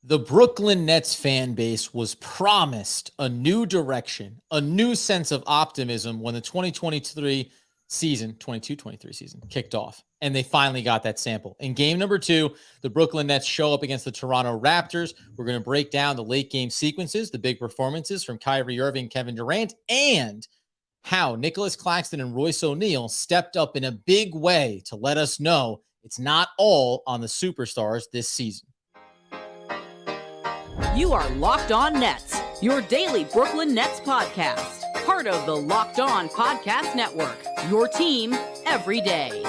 The Brooklyn Nets fan base was promised a new direction, a new sense of optimism when the 2023 season, 22-23 season kicked off. And they finally got that sample. In game number 2, the Brooklyn Nets show up against the Toronto Raptors. We're going to break down the late game sequences, the big performances from Kyrie Irving, Kevin Durant, and how Nicolas, Claxton, and Royce O'Neal stepped up in a big way to let us know it's not all on the superstars this season. You are Locked On Nets, your daily Brooklyn Nets podcast. Part of the Locked On Podcast Network, your team every day.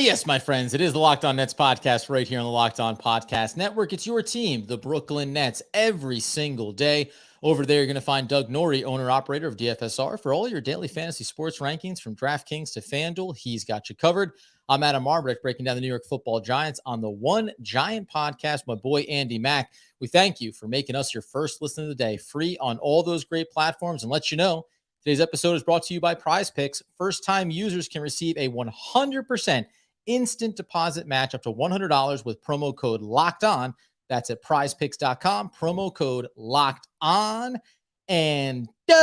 Yes, my friends, it is the Locked On Nets podcast right here on the Locked On Podcast Network. It's your team, the Brooklyn Nets, every single day. Over there, you're going to find Doug Norrie, owner-operator of DFSR, for all your daily fantasy sports rankings from DraftKings to FanDuel. He's got you covered. I'm Adam Arbrecht, breaking down the New York Football Giants on the One Giant podcast. My boy, Andy Mack. We thank you for making us your first listen of the day, free on all those great platforms, and let you know today's episode is brought to you by Prize Picks. First-time users can receive a 100% instant deposit match up to $100 with promo code Locked On. That's at prizepicks.com, promo code Locked On. And Doug,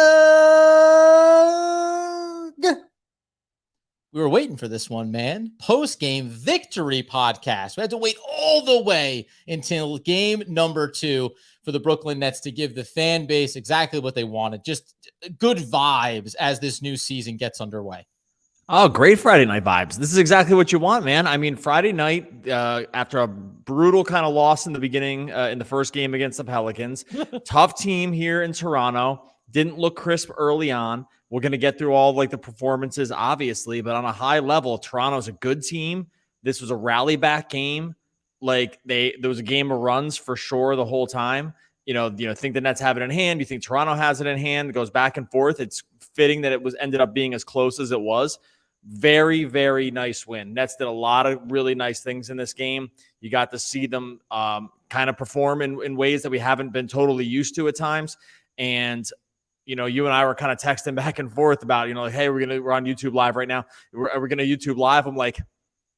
we were waiting for this one, man. Post-game victory podcast. We had to wait all the way until game number 2 for the Brooklyn Nets to give the fan base exactly what they wanted. Just good vibes as this new season gets underway. Oh, great Friday night vibes. This is exactly what you want, man. I mean, Friday night, after a brutal kind of loss in the beginning in the first game against the Pelicans, tough team here in Toronto, didn't look crisp early on. We're going to get through all like the performances, obviously, but on a high level, Toronto's a good team. This was a rally back game. Like there was a game of runs for sure the whole time. You think the Nets have it in hand. You think Toronto has it in hand. It goes back and forth. It's fitting that it ended up being as close as it was. Very, very nice win. Nets did a lot of really nice things in this game. You got to see them kind of perform in ways that we haven't been totally used to at times. And, you and I were kind of texting back and forth about, like, hey, we're on YouTube Live right now. Are we going to YouTube Live? I'm like,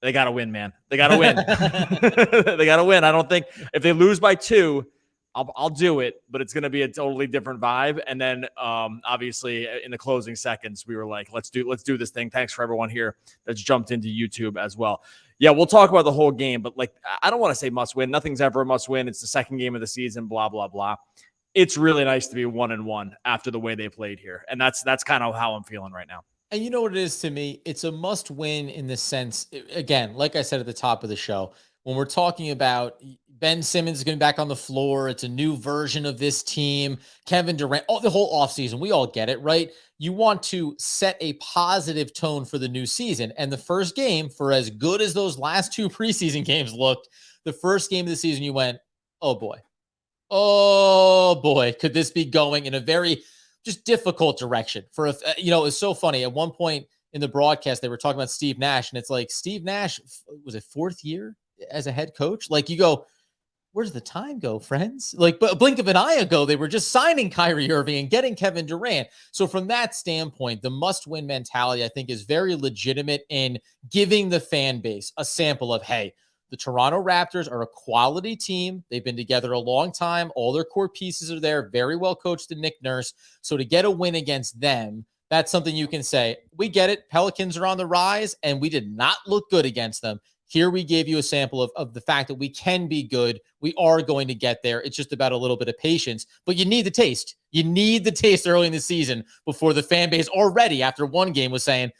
they got to win, man. They got to win. They got to win. I don't think if they lose by 2, I'll do it, but it's going to be a totally different vibe. And then, obviously, in the closing seconds, we were like, let's do this thing. Thanks for everyone here that's jumped into YouTube as well. Yeah, we'll talk about the whole game, but like, I don't want to say must win. Nothing's ever a must win. It's the second game of the season. Blah blah blah. It's really nice to be 1-1 after the way they played here, and that's kind of how I'm feeling right now. And you know what it is to me? It's a must win in the sense, again, like I said at the top of the show, when we're talking about Ben Simmons is going to be back on the floor, it's a new version of this team, Kevin Durant, the whole offseason, we all get it, right? You want to set a positive tone for the new season. And the first game, for as good as those last 2 preseason games looked, the first game of the season, you went, oh boy, could this be going in a very just difficult direction? It's so funny. At one point in the broadcast, they were talking about Steve Nash, and it's like, Steve Nash, was it 4th year as a head coach? Like, you go, where's the time go, friends? Like, but a blink of an eye ago, they were just signing Kyrie Irving and getting Kevin Durant. So from that standpoint, the must-win mentality, I think, is very legitimate in giving the fan base a sample of, hey, the Toronto Raptors are a quality team. They've been together a long time. All their core pieces are there, very well coached to Nick Nurse. So to get a win against them, that's something you can say, we get it. Pelicans are on the rise, and we did not look good against them. Here we gave you a sample of the fact that we can be good. We are going to get there. It's just about a little bit of patience, but you need the taste. You need the taste early in the season before the fan base already after one game was saying,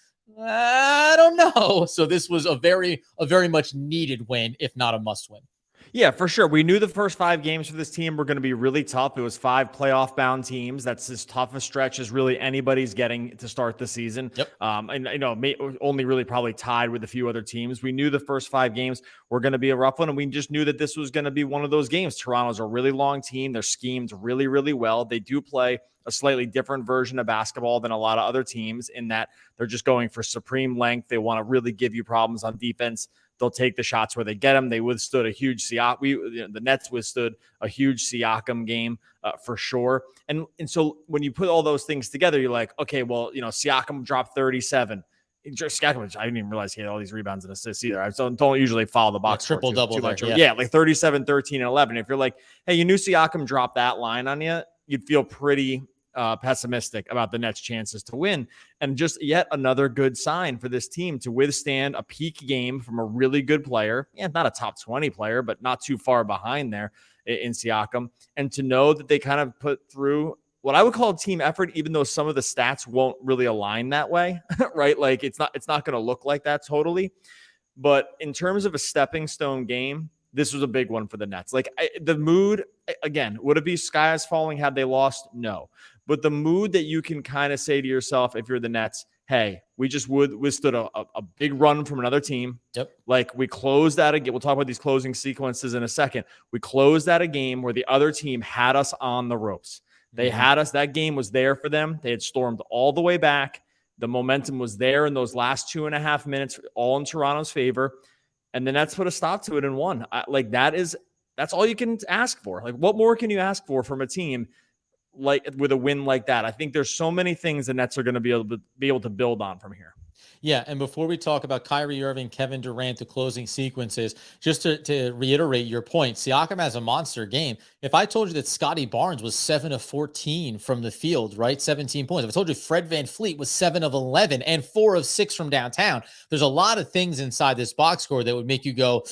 I don't know. So this was a very much needed win, if not a must win. Yeah, for sure. We knew the first 5 games for this team were going to be really tough. It was 5 playoff-bound teams. That's as tough a stretch as really anybody's getting to start the season. Yep. Only really probably tied with a few other teams. We knew the first 5 games were going to be a rough one, and we just knew that this was going to be one of those games. Toronto's a really long team. They're schemed really, really well. They do play a slightly different version of basketball than a lot of other teams in that they're just going for supreme length. They want to really give you problems on defense. They'll take the shots where they get them. They withstood a huge the Nets withstood a huge Siakam game for sure. And so when you put all those things together, you're like, okay, well, Siakam dropped 37. Siakam, I didn't even realize he had all these rebounds and assists either. I don't usually follow the box triple double too much. there, Yeah, like 37, 13, and 11. If you're like, hey, you knew Siakam dropped that line on you, you'd feel pretty pessimistic about the Nets' chances to win. And just yet another good sign for this team to withstand a peak game from a really good player. Yeah, not a top 20 player, but not too far behind there in Siakam. And to know that they kind of put through what I would call a team effort, even though some of the stats won't really align that way, right? Like it's not going to look like that totally. But in terms of a stepping stone game, this was a big one for the Nets. Like the mood, again, would it be sky is falling had they lost? No. But the mood that you can kind of say to yourself, if you're the Nets, hey, we just withstood a big run from another team. Yep. Like we closed out a game. We'll talk about these closing sequences in a second. We closed out a game where the other team had us on the ropes. They had us. That game was there for them. They had stormed all the way back. The momentum was there in those last 2.5 minutes, all in Toronto's favor. And the Nets put a stop to it and won. That's all you can ask for. Like, what more can you ask for from a team like with a win like that? I think there's so many things the Nets are going to be able to build on from here. Yeah, and before we talk about Kyrie Irving, Kevin Durant, the closing sequences, just to reiterate your point, Siakam has a monster game. If I told you that Scotty Barnes was 7 of 14 from the field, right, 17 points. If I told you Fred VanVleet was 7 of 11 and 4 of 6 from downtown, there's a lot of things inside this box score that would make you go,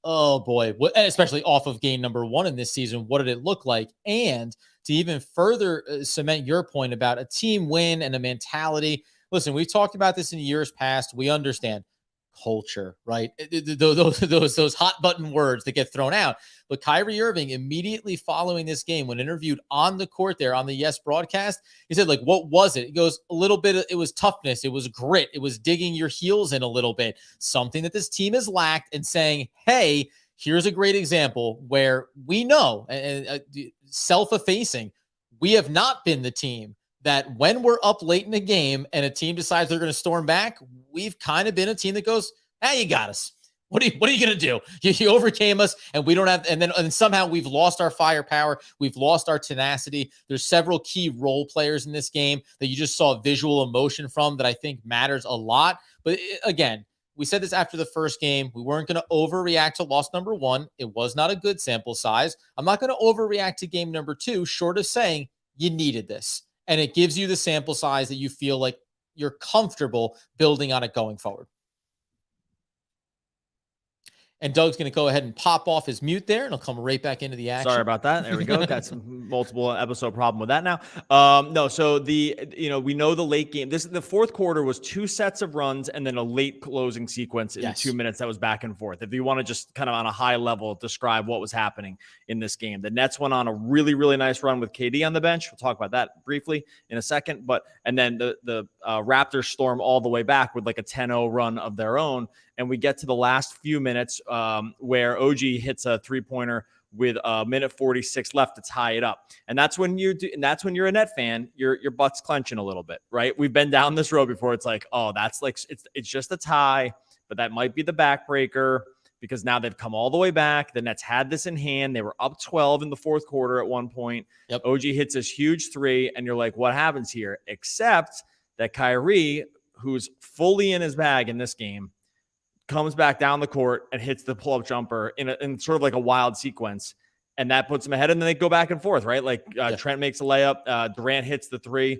oh boy, especially off of game number 1 in this season. What did it look like? And to even further cement your point about a team win and a mentality. Listen, we've talked about this in years past. We understand culture, right? Those hot button words that get thrown out. But Kyrie Irving, immediately following this game, when interviewed on the court there on the Yes broadcast, he said, like, what was it? He goes, a little bit, it was toughness. It was grit. It was digging your heels in a little bit. Something that this team has lacked, and saying, hey, here's a great example where we know, and self-effacing, we have not been the team that when we're up late in the game and a team decides they're going to storm back, we've kind of been a team that goes, you got us. What are you going to do? You overcame us, and we don't have, and somehow we've lost our firepower. We've lost our tenacity. There's several key role players in this game that you just saw visual emotion from that I think matters a lot. But again, we said this after the first game. We weren't going to overreact to loss number 1. It was not a good sample size. I'm not going to overreact to game number 2, short of saying you needed this. And it gives you the sample size that you feel like you're comfortable building on it going forward. And Doug's going to go ahead and pop off his mute there, and he'll come right back into the action. Sorry about that. There we go. Got some multiple episode problem with that now. No, so we know the late game. The fourth quarter was 2 sets of runs and then a late closing sequence in 2 minutes that was back and forth. If you want to just kind of on a high level describe what was happening in this game, the Nets went on a really, really nice run with KD on the bench. We'll talk about that briefly in a second. And then the Raptors storm all the way back with like a 10-0 run of their own. And we get to the last few minutes where OG hits a 3-pointer with a minute 46 left to tie it up. And that's when you're a Net fan, your butt's clenching a little bit, right? We've been down this road before. It's like, oh, that's like, it's just a tie, but that might be the backbreaker because now they've come all the way back. The Nets had this in hand. They were up 12 in the fourth quarter at one point. Yep. OG hits this huge 3, and you're like, what happens here? Except that Kyrie, who's fully in his bag in this game, comes back down the court and hits the pull-up jumper in sort of like a wild sequence. And that puts him ahead. And then they go back and forth, right? Like Trent makes a layup. Durant hits the 3.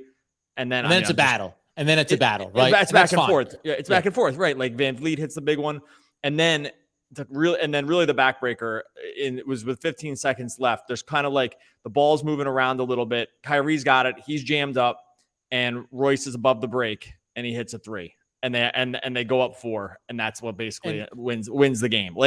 And then it's a battle. And then it's a battle, right? It's back and forth. Yeah, it's back and forth, right? Like VanVleet hits the big one. And then really the backbreaker it was with 15 seconds left. There's kind of like the ball's moving around a little bit. Kyrie's got it. He's jammed up. And Royce is above the break. And he hits a 3. And they go up 4, and that's what basically wins the game.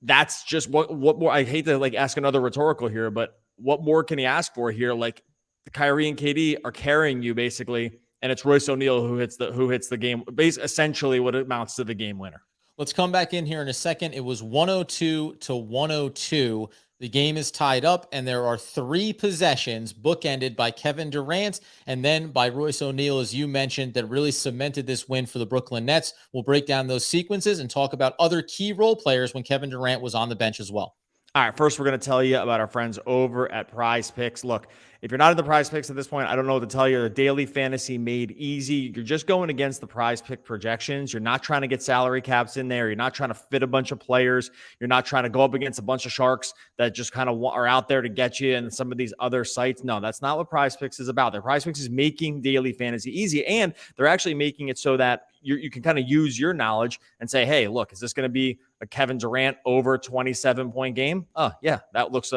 That's just what more. I hate to like ask another rhetorical here, but what more can he ask for here? Like the Kyrie and KD are carrying you basically, and it's Royce O'Neal who hits the game. Essentially, what amounts to the game winner. Let's come back in here in a second. It was 102-102 The game is tied up, and there are 3 possessions bookended by Kevin Durant and then by Royce O'Neal, as you mentioned, that really cemented this win for the Brooklyn Nets. We'll break down those sequences and talk about other key role players when Kevin Durant was on the bench as well. All right, first we're going to tell you about our friends over at Prize Picks. Look, if you're not in the Prize Picks at this point, I don't know what to tell you. The daily fantasy made easy. You're just going against the Prize Pick projections. You're not trying to get salary caps in there. You're not trying to fit a bunch of players. You're not trying to go up against a bunch of sharks that just kind of are out there to get you and some of these other sites. No, that's not what Prize Picks is about. Their Prize Picks is making daily fantasy easy, and they're actually making it so that you can kind of use your knowledge and say, hey, look, is this going to be a Kevin Durant over 27-point game? Oh, yeah, that looks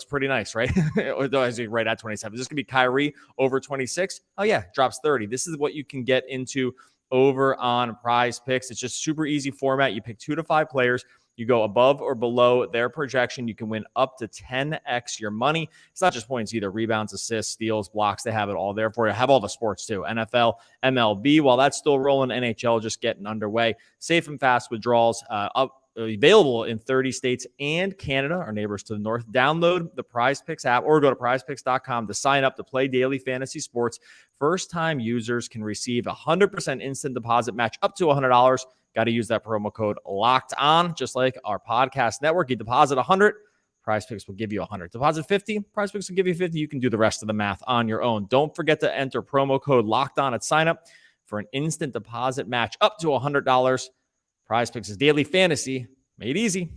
pretty nice, right? Right at 27. Is this going to be Kyrie over 26? Oh, yeah, drops 30. This is what you can get into over on Prize Picks. It's just super easy format. You pick 2 to 5 players. You go above or below their projection. You can win up to 10x your money. It's not just points either. Rebounds, assists, steals, blocks. They have it all there for you. Have all the sports too. NFL, MLB. While that's still rolling, NHL just getting underway. Safe and fast withdrawals available in 30 states and Canada, our neighbors to the north. Download the Prize Picks app or go to prizepicks.com to sign up to play daily fantasy sports. First-time users can receive a 100% instant deposit match up to $100. Got to use that promo code Locked On, just like our podcast network. You deposit 100, Prize Picks will give you 100. Deposit 50, Prize Picks will give you 50. You can do the rest of the math on your own. Don't forget to enter promo code Locked On at sign up for an instant deposit match up to $100. Prize Picks is daily fantasy made easy.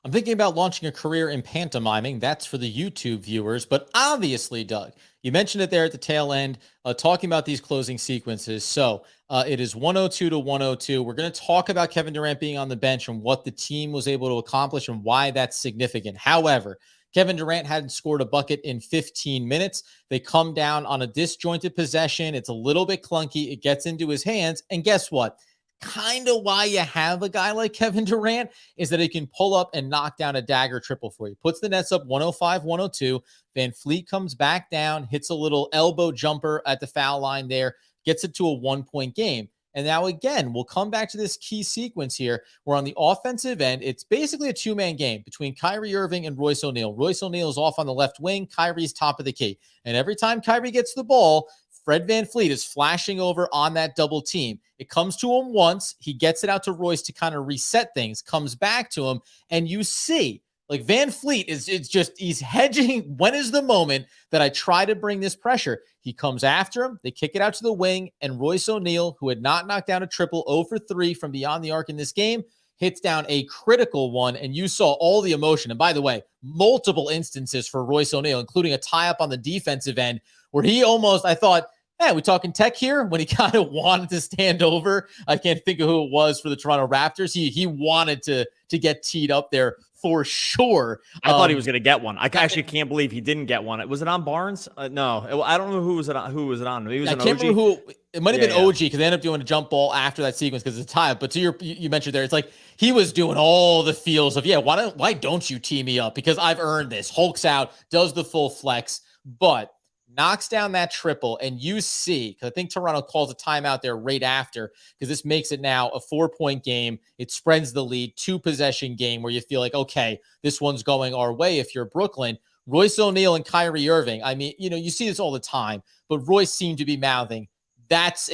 I'm thinking about launching a career in pantomiming. That's for the YouTube viewers. But obviously, Doug, you mentioned it there at the tail end, talking about these closing sequences. So it is 102 to 102. We're going to talk about Kevin Durant being on the bench and what the team was able to accomplish and why that's significant. However, Kevin Durant hadn't scored a bucket in 15 minutes. They come down on a disjointed possession. It's a little bit clunky. It gets into his hands. And guess what? Kind of why you have a guy like Kevin Durant is that he can pull up and knock down a dagger triple for you. Puts the Nets up 105-102. Van Fleet comes back down, hits a little elbow jumper at the foul line there, gets it to a 1-point game. And now again, we'll come back to this key sequence here where on the offensive end, it's basically a 2-man game between Kyrie Irving and Royce O'Neal. Royce O'Neal is off on the left wing. Kyrie's top of the key. And every time Kyrie gets the ball, Fred VanVleet is flashing over on that double team. It comes to him once. He gets it out to Royce to kind of reset things, comes back to him, and you see, like VanVleet he's hedging. When is the moment that I try to bring this pressure? He comes after him. They kick it out to the wing, and Royce O'Neal, who had not knocked down a triple 0 for 3 from beyond the arc in this game, hits down a critical one, and you saw all the emotion. And by the way, multiple instances for Royce O'Neal, including a tie-up on the defensive end, where he almost, I thought, hey, we talking tech here? When he kind of wanted to stand over, I can't think of who it was for the Toronto Raptors. He wanted to get teed up there for sure. I thought he was going to get one. I actually can't believe he didn't get one. Was it on Barnes? No, I don't know who was it on. Maybe it was I can't OG. remember who. It might have been OG because they ended up doing a jump ball after that sequence because it's a tie-up. But you mentioned there, it's like he was doing all the feels of, why don't you tee me up? Because I've earned this. Hulks out, does the full flex, but knocks down that triple, and you see, because I think Toronto calls a timeout there right after, because this makes it now a 4-point game. It spreads the lead, 2-possession game where you feel like, okay, this one's going our way if you're Brooklyn. Royce O'Neal and Kyrie Irving, I mean, you see this all the time, but Royce seemed to be mouthing, that's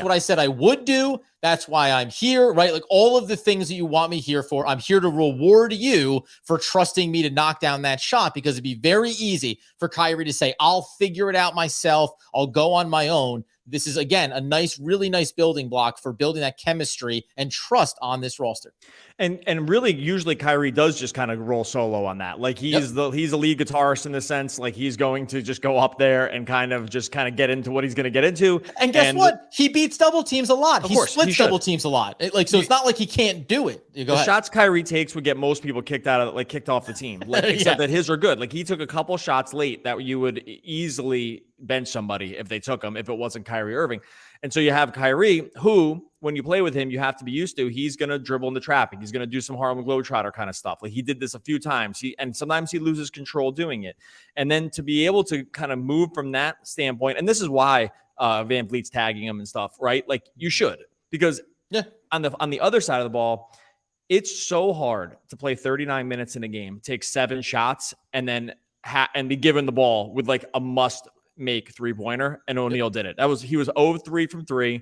what I said I would do. That's why I'm here, right? Like all of the things that you want me here for, I'm here to reward you for trusting me to knock down that shot, because it'd be very easy for Kyrie to say, I'll figure it out myself. I'll go on my own. This is, again, a really nice building block for building that chemistry and trust on this roster. And really, usually Kyrie does just kind of roll solo on that. Like he's a lead guitarist in the sense, like he's going to just go up there and kind of get into what he's going to get into. And guess what? He beats double teams a lot. He splits double teams a lot. So it's not like he can't do it. The shots Kyrie takes would get most people kicked off the team. Except that his are good. Like he took a couple shots late that you would easily bench somebody if they took them, if it wasn't Kyrie Irving. And so you have Kyrie, who, when you play with him, you have to be used to, he's going to dribble into traffic. He's going to do some Harlem Globetrotter kind of stuff. Like he did this a few times. And sometimes he loses control doing it. And then to be able to kind of move from that standpoint, and this is why Van Vliet's tagging him and stuff, right? Like you should, because on the other side of the ball, It's so hard to play 39 minutes in a game, take 7 shots, and then and be given the ball with like a must-make three-pointer, and O'Neal did it. He was 0-3 from 3,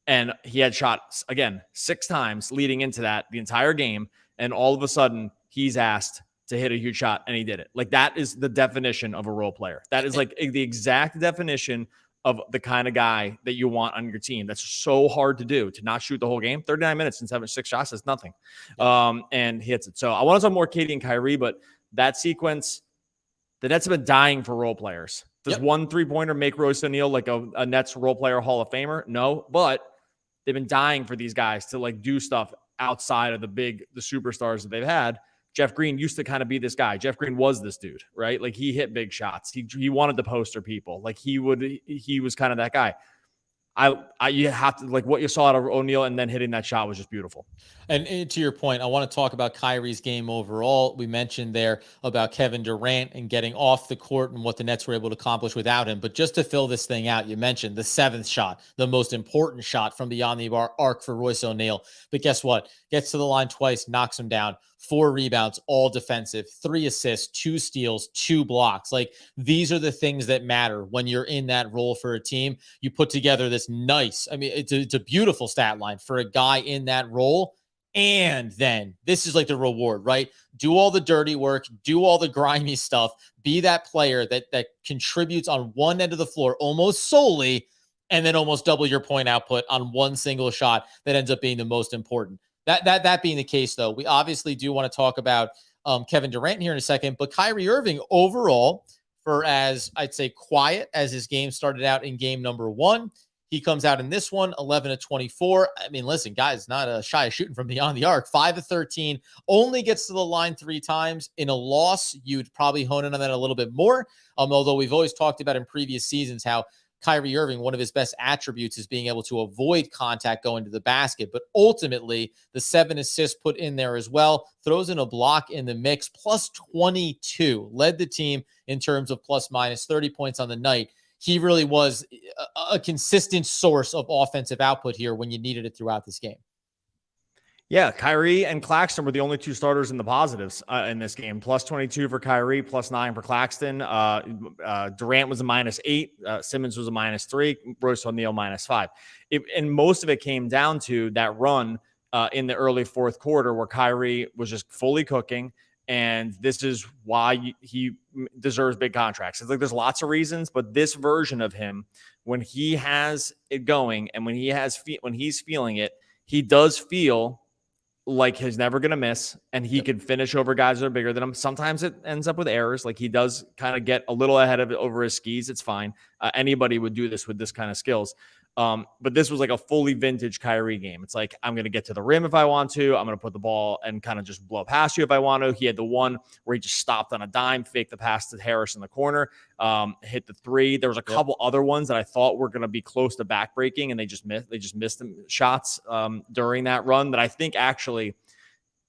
and he had shots, again, 6 times leading into that the entire game, and all of a sudden, he's asked to hit a huge shot, and he did it. Like, that is the definition of a role player. That is like the exact definition of the kind of guy that you want on your team. That's so hard to do, to not shoot the whole game. 39 minutes and 6 shots is nothing. And he hits it. So I want to talk more Katie and Kyrie, but that sequence, the Nets have been dying for role players. Does one three-pointer make Royce O'Neal like a Nets role player Hall of Famer? No, but they've been dying for these guys to like do stuff outside of the superstars that they've had. Jeff Green used to kind of be this guy. Jeff Green was this dude, right? Like, he hit big shots. He wanted to poster people. Like, he was kind of that guy. You have to, like, what you saw out of O'Neal and then hitting that shot was just beautiful. And to your point, I want to talk about Kyrie's game overall. We mentioned there about Kevin Durant and getting off the court and what the Nets were able to accomplish without him. But just to fill this thing out, you mentioned the 7th shot, the most important shot from beyond the arc for Royce O'Neal. But guess what? Gets to the line twice, knocks him down. 4 rebounds, all defensive, 3 assists, 2 steals, 2 blocks. Like, these are the things that matter when you're in that role for a team. You put together this nice, I mean, it's a beautiful stat line for a guy in that role. And then this is like the reward, right? Do all the dirty work, do all the grimy stuff, be that player that contributes on one end of the floor almost solely, and then almost double your point output on one single shot that ends up being the most important. That being the case, though, we obviously do want to talk about Kevin Durant here in a second, but Kyrie Irving overall, for as I'd say quiet as his game started out in game number 1, he comes out in this one, 11 of 24. I mean, listen, guys, not shy of shooting from beyond the arc. 5 of 13, only gets to the line 3 times. In a loss, you'd probably hone in on that a little bit more, although we've always talked about in previous seasons how Kyrie Irving, one of his best attributes is being able to avoid contact going to the basket. But ultimately, the 7 assists put in there as well, throws in a block in the mix, plus 22, led the team in terms of plus minus 30 points on the night. He really was a consistent source of offensive output here when you needed it throughout this game. Yeah, Kyrie and Caxton were the only 2 starters in the positives in this game. Plus 22 for Kyrie, plus 9 for Caxton. Durant was a -8. Simmons was a -3. Royce O'Neal -5. And most of it came down to that run in the early 4th quarter where Kyrie was just fully cooking. And this is why he deserves big contracts. It's like there's lots of reasons, but this version of him, when he has it going and when he's feeling it, he does feel like he's never going to miss, and he could finish over guys that are bigger than him. Sometimes it ends up with errors. Like, he does kind of get a little ahead of it over his skis. It's fine. Anybody would do this with this kind of skills. But this was like a fully vintage Kyrie game. It's like, I'm going to get to the rim if I want to. I'm going to put the ball and kind of just blow past you if I want to. He had the one where he just stopped on a dime, faked the pass to Harris in the corner, hit the 3. There was a couple other ones that I thought were going to be close to backbreaking, and they just missed them shots during that run that I think actually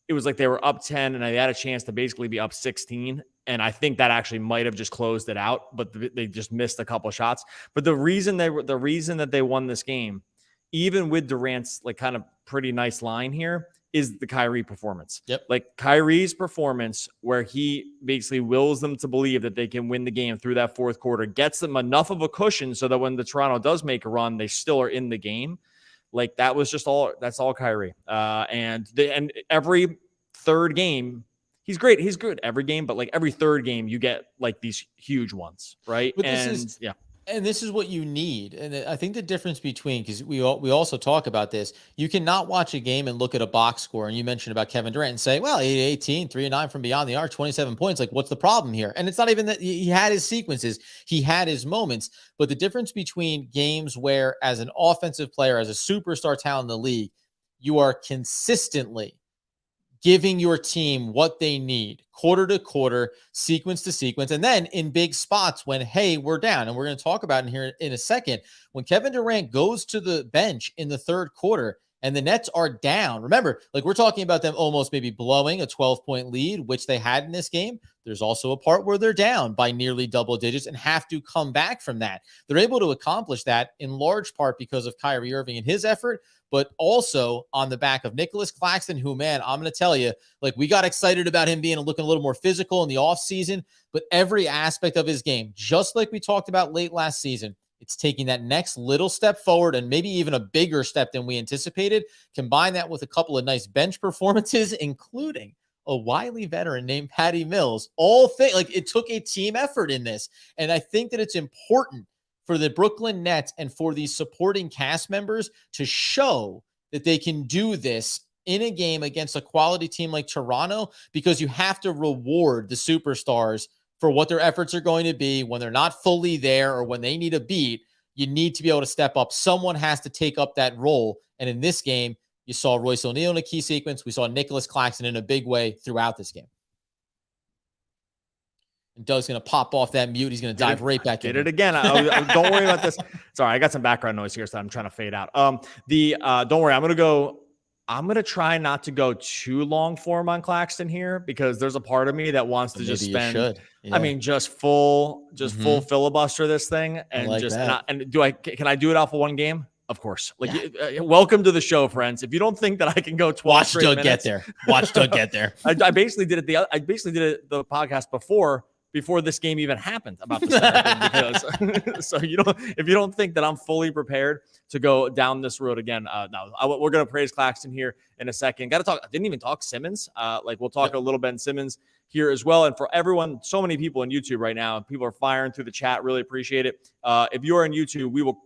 it was like they were up 10 and they had a chance to basically be up 16. And I think that actually might have just closed it out, but they just missed a couple of shots. But the reason that they won this game, even with Durant's like kind of pretty nice line here, is the Kyrie performance. Like, Kyrie's performance, where he basically wills them to believe that they can win the game through that 4th quarter, gets them enough of a cushion so that when the Toronto does make a run, they still are in the game. Like, that was just that's all Kyrie. And every 3rd game, he's great. He's good every game, but like every 3rd game, you get like these huge ones, right? But this is what you need. And I think the difference between, because we also talk about this, you cannot watch a game and look at a box score. And you mentioned about Kevin Durant and say, well, 8-18, 3-9 from beyond the arc, 27 points. Like, what's the problem here? And it's not even that he had his sequences. He had his moments. But the difference between games where, as an offensive player, as a superstar talent in the league, you are consistently giving your team what they need, quarter to quarter, sequence to sequence, and then in big spots when, hey, we're down, and we're going to talk about it here in a second, when Kevin Durant goes to the bench in the 3rd quarter and the Nets are down, remember, like, we're talking about them almost maybe blowing a 12-point lead, which they had in this game. There's also a part where they're down by nearly double digits and have to come back from that. They're able to accomplish that in large part because of Kyrie Irving and his effort, but also on the back of Nicolas Claxton, who, man, I'm going to tell you, like, we got excited about him looking a little more physical in the offseason, but every aspect of his game, just like we talked about late last season, it's taking that next little step forward and maybe even a bigger step than we anticipated. Combine that with a couple of nice bench performances, including a wily veteran named Patty Mills. It took a team effort in this. And I think that it's important for the Brooklyn Nets and for these supporting cast members to show that they can do this in a game against a quality team like Toronto, because you have to reward the superstars for what their efforts are going to be when they're not fully there or when they need a beat. You need to be able to step up. Someone has to take up that role. And in this game, you saw Royce O'Neal in a key sequence. We saw Nicolas Claxton in a big way throughout this game. And Doug's going to pop off that mute. He's going to dive right back in. Did it again. Don't worry about this. Sorry, I got some background noise here, so I'm trying to fade out. Don't worry. I'm going to try not to go too long form on Claxton here, because there's a part of me that wants to just spend, just full filibuster this thing. And can I do it off of one game? Of course. Welcome to the show, friends. If you don't think that I can go 12 Watch Doug get there. I basically did it the podcast before this game even happened about the thing, because so if you don't think that I'm fully prepared to go down this road again, we're going to praise Claxton here in a second. I didn't even talk Simmons. We'll talk a little Ben Simmons here as well. And for everyone, so many people on YouTube right now, people are firing through the chat. Really appreciate it. If you're on YouTube, we will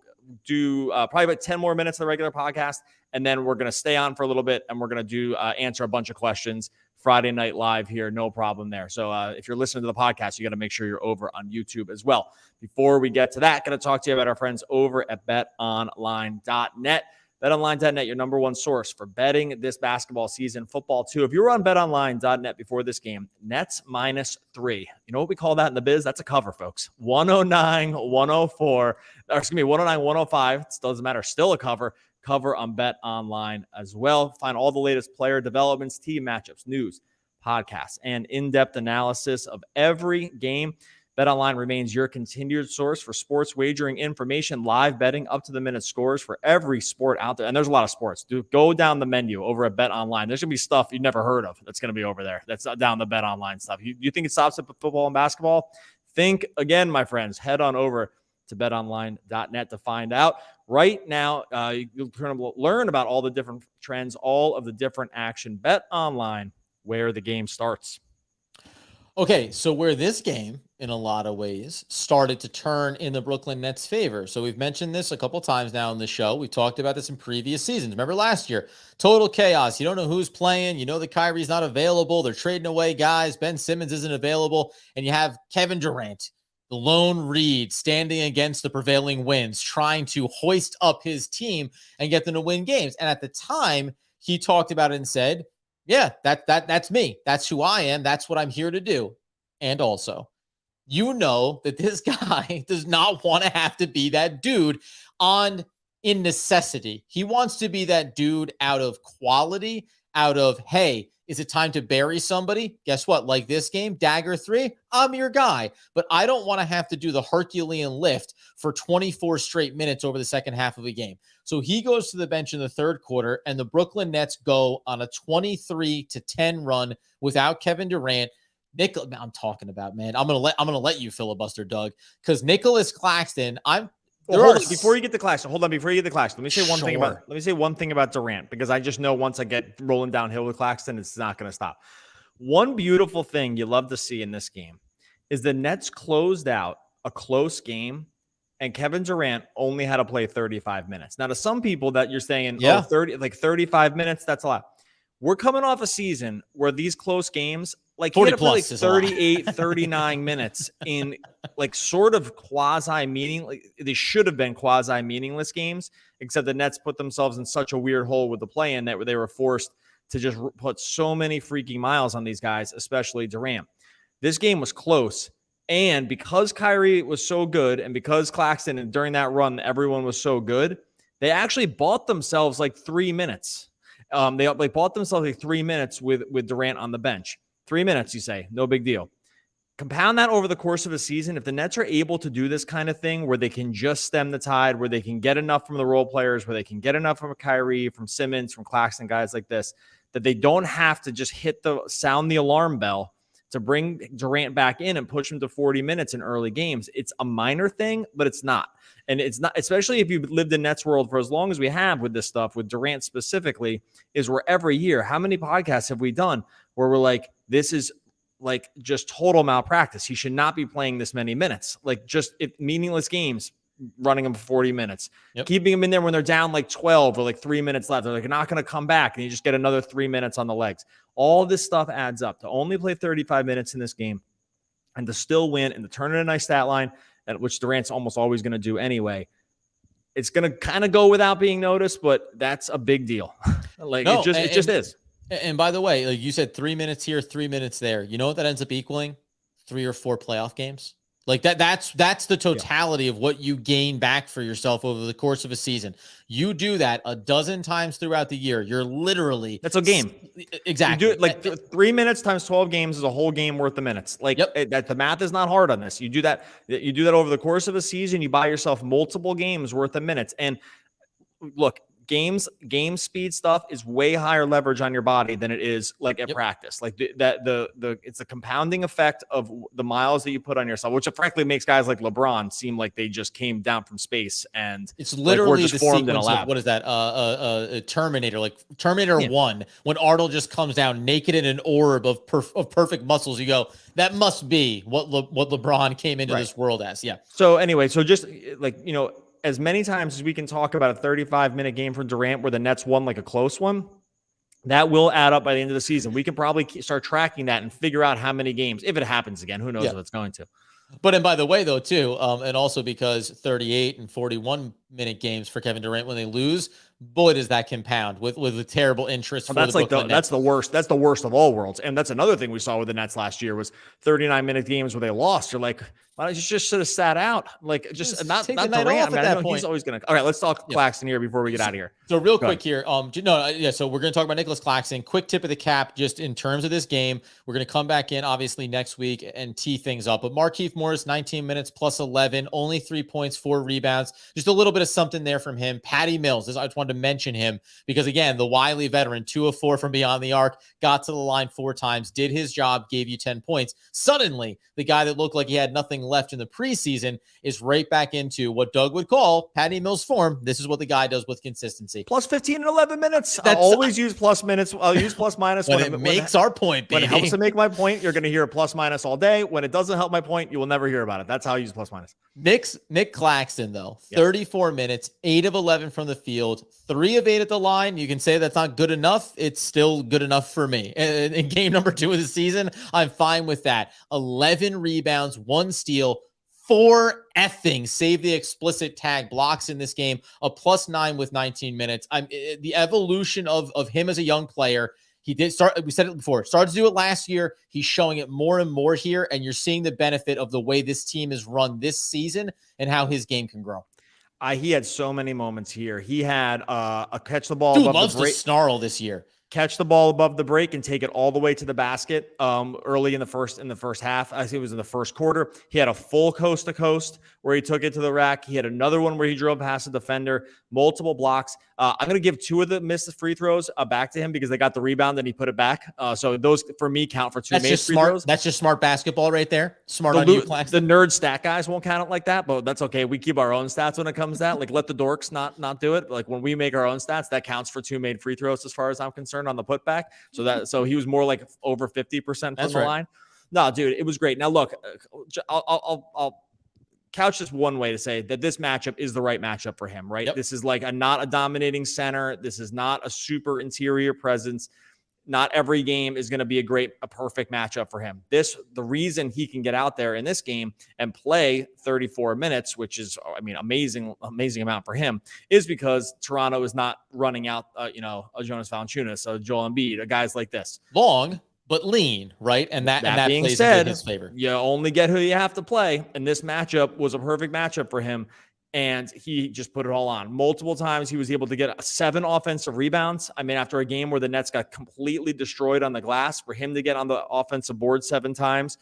do probably about 10 more minutes of the regular podcast, and then we're going to stay on for a little bit, and we're going to do answer a bunch of questions Friday night live here. No problem there. So if you're listening to the podcast, you got to make sure you're over on YouTube as well. Before we get to that, going to talk to you about our friends over at betonline.net. BetOnline.net, your number one source for betting this basketball season, football too. If you were on BetOnline.net before this game, Nets -3. You know what we call that in the biz? That's a cover, folks. 109-105. It doesn't matter. Still a cover. Cover on BetOnline as well. Find all the latest player developments, team matchups, news, podcasts, and in-depth analysis of every game. BetOnline remains your continued source for sports wagering information, live betting, up-to-the-minute scores for every sport out there. And there's a lot of sports. Go down the menu over at BetOnline. There's going to be stuff you've never heard of that's going to be over there. That's down the BetOnline stuff. You think it stops at football and basketball? Think again, my friends. Head on over to betonline.net to find out. Right now, you'll learn about all the different trends, all of the different action. BetOnline, where the game starts. Okay, so where this game, in a lot of ways, started to turn in the Brooklyn Nets' favor. So we've mentioned this a couple times now in the show. We talked about this in previous seasons. Remember last year, total chaos. You don't know who's playing. You know that Kyrie's not available. They're trading away guys. Ben Simmons isn't available. And you have Kevin Durant, the lone reed, standing against the prevailing winds, trying to hoist up his team and get them to win games. And at the time, he talked about it and said, yeah, that's me. That's who I am. That's what I'm here to do. And also, you know that this guy does not want to have to be that dude in necessity. He wants to be that dude out of quality, out of, hey, is it time to bury somebody? Guess what? Like this game, dagger 3, I'm your guy. But I don't want to have to do the Herculean lift for 24 straight minutes over the second half of a game. So he goes to the bench in the third quarter, and the Brooklyn Nets go on a 23-10 run without Kevin Durant. I'm talking about, man. I'm gonna let you filibuster, Doug, because Nicolas Claxton. Before you get to Claxton, let me say one thing about Durant, because I just know once I get rolling downhill with Claxton, it's not going to stop. One beautiful thing you love to see in this game is the Nets closed out a close game, and Kevin Durant only had to play 35 minutes. Now, to some people that you're saying, 35 minutes, that's a lot. We're coming off a season where these close games, like 40 he had to play plus like 38, 39 minutes in like sort of they should have been quasi meaningless games, except the Nets put themselves in such a weird hole with the play-in that they were forced to just put so many freaking miles on these guys, especially Durant. This game was close. And because Kyrie was so good, and because Claxton, and during that run, everyone was so good, they actually bought themselves like 3 minutes. They bought themselves like 3 minutes with Durant on the bench. 3 minutes, you say, no big deal. compound that over the course of a season. If the Nets are able to do this kind of thing where they can just stem the tide, where they can get enough from the role players, where they can get enough from Kyrie, from Simmons, from Caxton, guys like this, that they don't have to just sound the alarm bell to bring Durant back in and push him to 40 minutes in early games. It's a minor thing, but it's not. And it's not, especially if you've lived in Nets world for as long as we have with this stuff, with Durant specifically, is where every year, how many podcasts have we done where we're like, this is like just total malpractice. He should not be playing this many minutes. Like just meaningless games, running him for 40 minutes, keeping him in there when they're down like 12 or like 3 minutes left. They're like, not going to come back. And you just get another 3 minutes on the legs. All this stuff adds up to only play 35 minutes in this game and to still win and to turn in a nice stat line, which Durant's almost always going to do anyway. It's going to kind of go without being noticed, but that's a big deal. It just is. And by the way, like you said, 3 minutes here, 3 minutes there. You know what that ends up equaling? 3 or 4 playoff games. Like that's the totality of what you gain back for yourself over the course of a season. You do that a dozen times throughout the year. You're literally that's a game. Exactly. You do it 3 minutes times 12 games is a whole game worth of minutes. Like that, the math is not hard on this. You do that over the course of a season. You buy yourself multiple games worth of minutes. And look, game speed stuff is way higher leverage on your body than it is like at practice. Like it's a compounding effect of the miles that you put on yourself, which frankly makes guys like LeBron seem like they just came down from space and it's literally just the formed in a sequence lab. Of, what is that? Terminator, like Terminator 1, when Arnold just comes down naked in an orb of perfect muscles. You go, that must be what LeBron came into this world as. Yeah. So anyway, so just like, as many times as we can talk about a 35-minute game for Durant where the Nets won like a close one, that will add up by the end of the season. We can probably start tracking that and figure out how many games, if it happens again, who knows if it's going to. But, and by the way, though, too, and also because 38 and 41-minute games for Kevin Durant when they lose, boy, does that compound with a terrible interest. That's the worst. That's the worst of all worlds. And that's another thing we saw with the Nets last year was 39-minute games where they lost. You're like, why don't you just sort of sat out? Like, just not Durant. At that point. He's always going to. All right, let's talk Claxton here before we get out of here. So real quick here. So we're going to talk about Nicolas Claxton. Quick tip of the cap, just in terms of this game. We're going to come back in, obviously, next week and tee things up. But Markieff Morris, 19 minutes plus 11, only 3 points, 4 rebounds. Just a little bit of something there from him. Patty Mills, I just wanted to mention him because, again, the wily veteran, 2 of 4 from beyond the arc, got to the line 4 times, did his job, gave you 10 points. Suddenly, the guy that looked like he had nothing left in the preseason is right back into what Doug would call Patty Mills form. This is what the guy does with consistency. Plus 15 and 11 minutes. I'll always use plus minutes. I'll use plus minus when it makes our point, baby. When it helps to make my point, you're going to hear a plus minus all day. When it doesn't help my point, you will never hear about it. That's how I use plus minus. Nick Claxton, though, 34 minutes, 8 of 11 from the field, 3 of 8 at the line. You can say that's not good enough. It's still good enough for me. In game number 2 of the season, I'm fine with that. 11 rebounds, 1 steal, 4 effing, save the explicit tag, blocks in this game, a +9 with 19 minutes. The evolution of him as a young player. He did start, we said it before, started to do it last year. He's showing it more and more here, and you're seeing the benefit of the way this team is run this season and how his game can grow. He had so many moments here. He had a catch the ball. Dude loves to snarl this year. Catch the ball above the break and take it all the way to the basket early in the first half. I think it was in the first quarter. He had a full coast to coast where he took it to the rack. He had another one where he drove past the defender, multiple blocks. I'm going to give 2 of the missed free throws back to him because they got the rebound and he put it back. So those for me count for 2 missed free throws. That's just smart basketball right there. Smart on you, Claxton. The nerd stat guys won't count it like that, but that's okay. We keep our own stats when it comes to that. Like let the dorks not do it. Like when we make our own stats, that counts for 2 made free throws as far as I'm concerned on the putback. So he was more like over 50% from the line. No, dude, it was great. Now look, I'll couch this one way to say that this matchup is the right matchup for him, right? Yep. This is like not a dominating center. This is not a super interior presence. Not every game is going to be a perfect matchup for him. The reason he can get out there in this game and play 34 minutes, which is, amazing amount for him, is because Toronto is not running out, a Jonas Valanciunas, a Joel Embiid, guys like this. Long, but lean, right? And that being plays said, into his favor. You only get who you have to play, and this matchup was a perfect matchup for him. And he just put it all on. Multiple times he was able to get 7 offensive rebounds. After a game where the Nets got completely destroyed on the glass, for him to get on the offensive board 7 times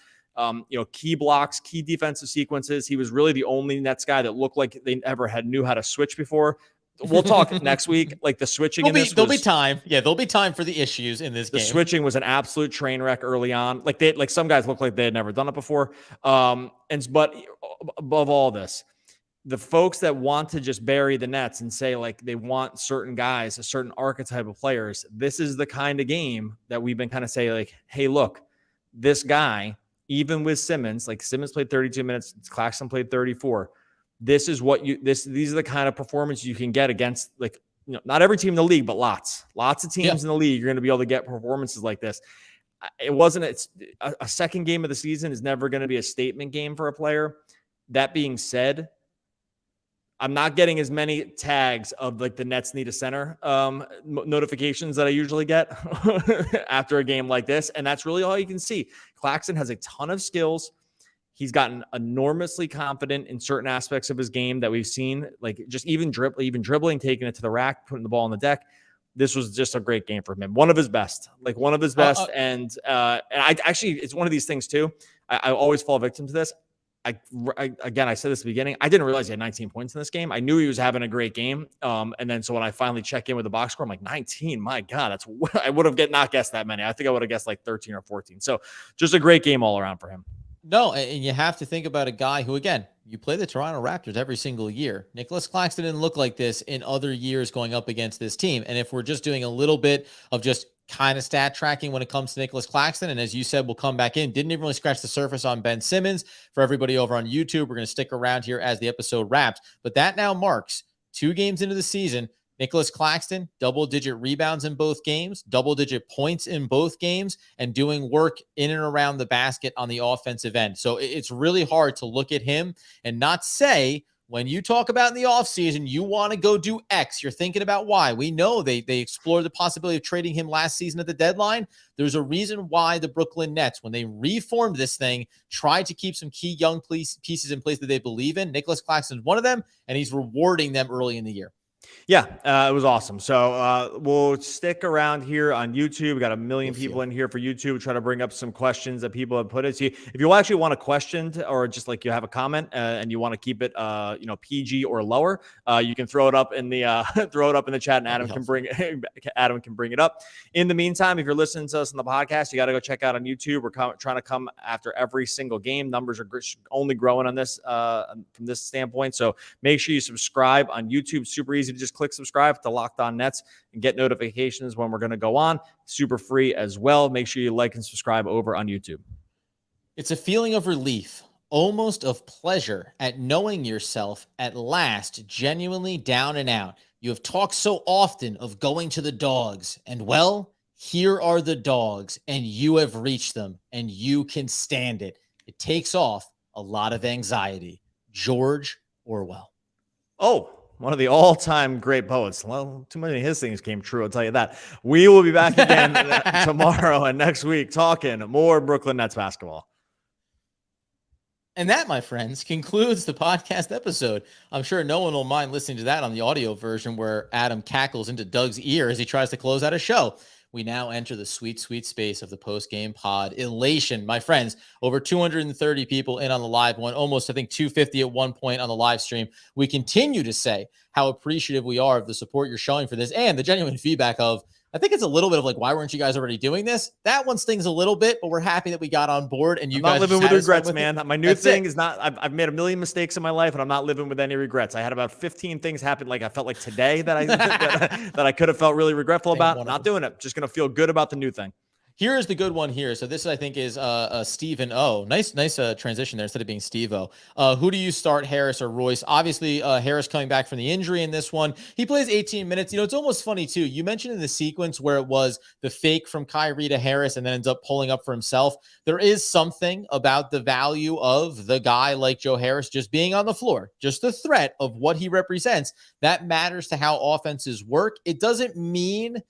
Key blocks, key defensive sequences. He was really the only Nets guy that looked like they ever knew how to switch before. We'll talk next week. Like the switching there'll be time. Yeah, there'll be time for the issues in this game. The switching was an absolute train wreck early on. Like some guys look like they had never done it before. But above all this, the folks that want to just bury the Nets and say like they want certain guys, a certain archetype of players, this is the kind of game that we've been kind of saying like, hey, look, this guy, even with Simmons, like Simmons played 32 minutes, Caxton played 34. This is what these are the kind of performance you can get against, like, not every team in the league, but lots of teams in the league. You're going to be able to get performances like this. It's a second game of the season is never going to be a statement game for a player. That being said, I'm not getting as many tags of like the Nets need a center notifications that I usually get after a game like this. And that's really all you can see. Caxton has a ton of skills. He's gotten enormously confident in certain aspects of his game that we've seen, like just even dribbling, taking it to the rack, putting the ball on the deck. This was just a great game for him. One of his best. And I actually, it's one of these things too. I always fall victim to this. I said this at the beginning. I didn't realize he had 19 points in this game. I knew he was having a great game. And then so when I finally check in with the box score, I'm like 19. My God, I would have not guessed that many. I think I would have guessed like 13 or 14. So just a great game all around for him. No, and you have to think about a guy who, again, you play the Toronto Raptors every single year. Nicolas Caxton didn't look like this in other years going up against this team. And if we're just doing a little bit of just kind of stat tracking when it comes to Nicolas Caxton, and as you said, we'll come back in, didn't even really scratch the surface on Ben Simmons. For everybody over on YouTube, we're going to stick around here as the episode wraps. But that now marks 2 games into the season. Nicolas Caxton, double-digit rebounds in both games, double-digit points in both games, and doing work in and around the basket on the offensive end. So it's really hard to look at him and not say, when you talk about in the offseason, you want to go do X, you're thinking about Y. We know they explored the possibility of trading him last season at the deadline. There's a reason why the Brooklyn Nets, when they reformed this thing, tried to keep some key young pieces in place that they believe in. Nicolas Claxton's one of them, and he's rewarding them early in the year. Yeah, it was awesome. So we'll stick around here on YouTube. We got a million people in here for YouTube. Try to bring up some questions that people have put. If you actually want a question or just like you have a comment and you want to keep it, PG or lower, you can throw it up in the chat, and Adam can bring it up. In the meantime, if you're listening to us on the podcast, you got to go check out on YouTube. We're trying to come after every single game. Numbers are only growing on this from this standpoint. So make sure you subscribe on YouTube. Super easy to just click subscribe to Locked On Nets and get notifications when we're going to go on. Super free as well. Make sure you like and subscribe over on YouTube. It's a feeling of relief, almost of pleasure at knowing yourself at last genuinely down and out. You have talked so often of going to the dogs, and well, here are the dogs, and you have reached them, and you can stand it. It takes off a lot of anxiety. George Orwell. Oh, one of the all-time great poets. Well, too many of his things came true, I'll tell you that. We will be back again tomorrow and next week talking more Brooklyn Nets basketball. And that, my friends, concludes the podcast episode. I'm sure no one will mind listening to that on the audio version where Adam cackles into Doug's ear as he tries to close out a show. We now enter the sweet, sweet space of the post-game pod. Elation, my friends. Over 230 people in on the live one, almost, I think, 250 at one point on the live stream. We continue to say how appreciative we are of the support you're showing for this and the genuine feedback of, I think it's a little bit of like, why weren't you guys already doing this? That one stings a little bit, but we're happy that we got on board. And you guys not living with regrets, man. My new thing is not, I've made a million mistakes in my life and I'm not living with any regrets. I had about 15 things happen. Like I felt like today that I could have felt really regretful about. I'm not doing it. Just going to feel good about the new thing. Here's the good one here. So this, I think, is Stephen O. Nice transition there instead of being Steve O. Who do you start, Harris or Royce? Obviously, Harris coming back from the injury in this one. He plays 18 minutes. You know, it's almost funny, too. You mentioned in the sequence where it was the fake from Kyrie to Harris and then ends up pulling up for himself. There is something about the value of the guy like Joe Harris just being on the floor, just the threat of what he represents. That matters to how offenses work. It doesn't mean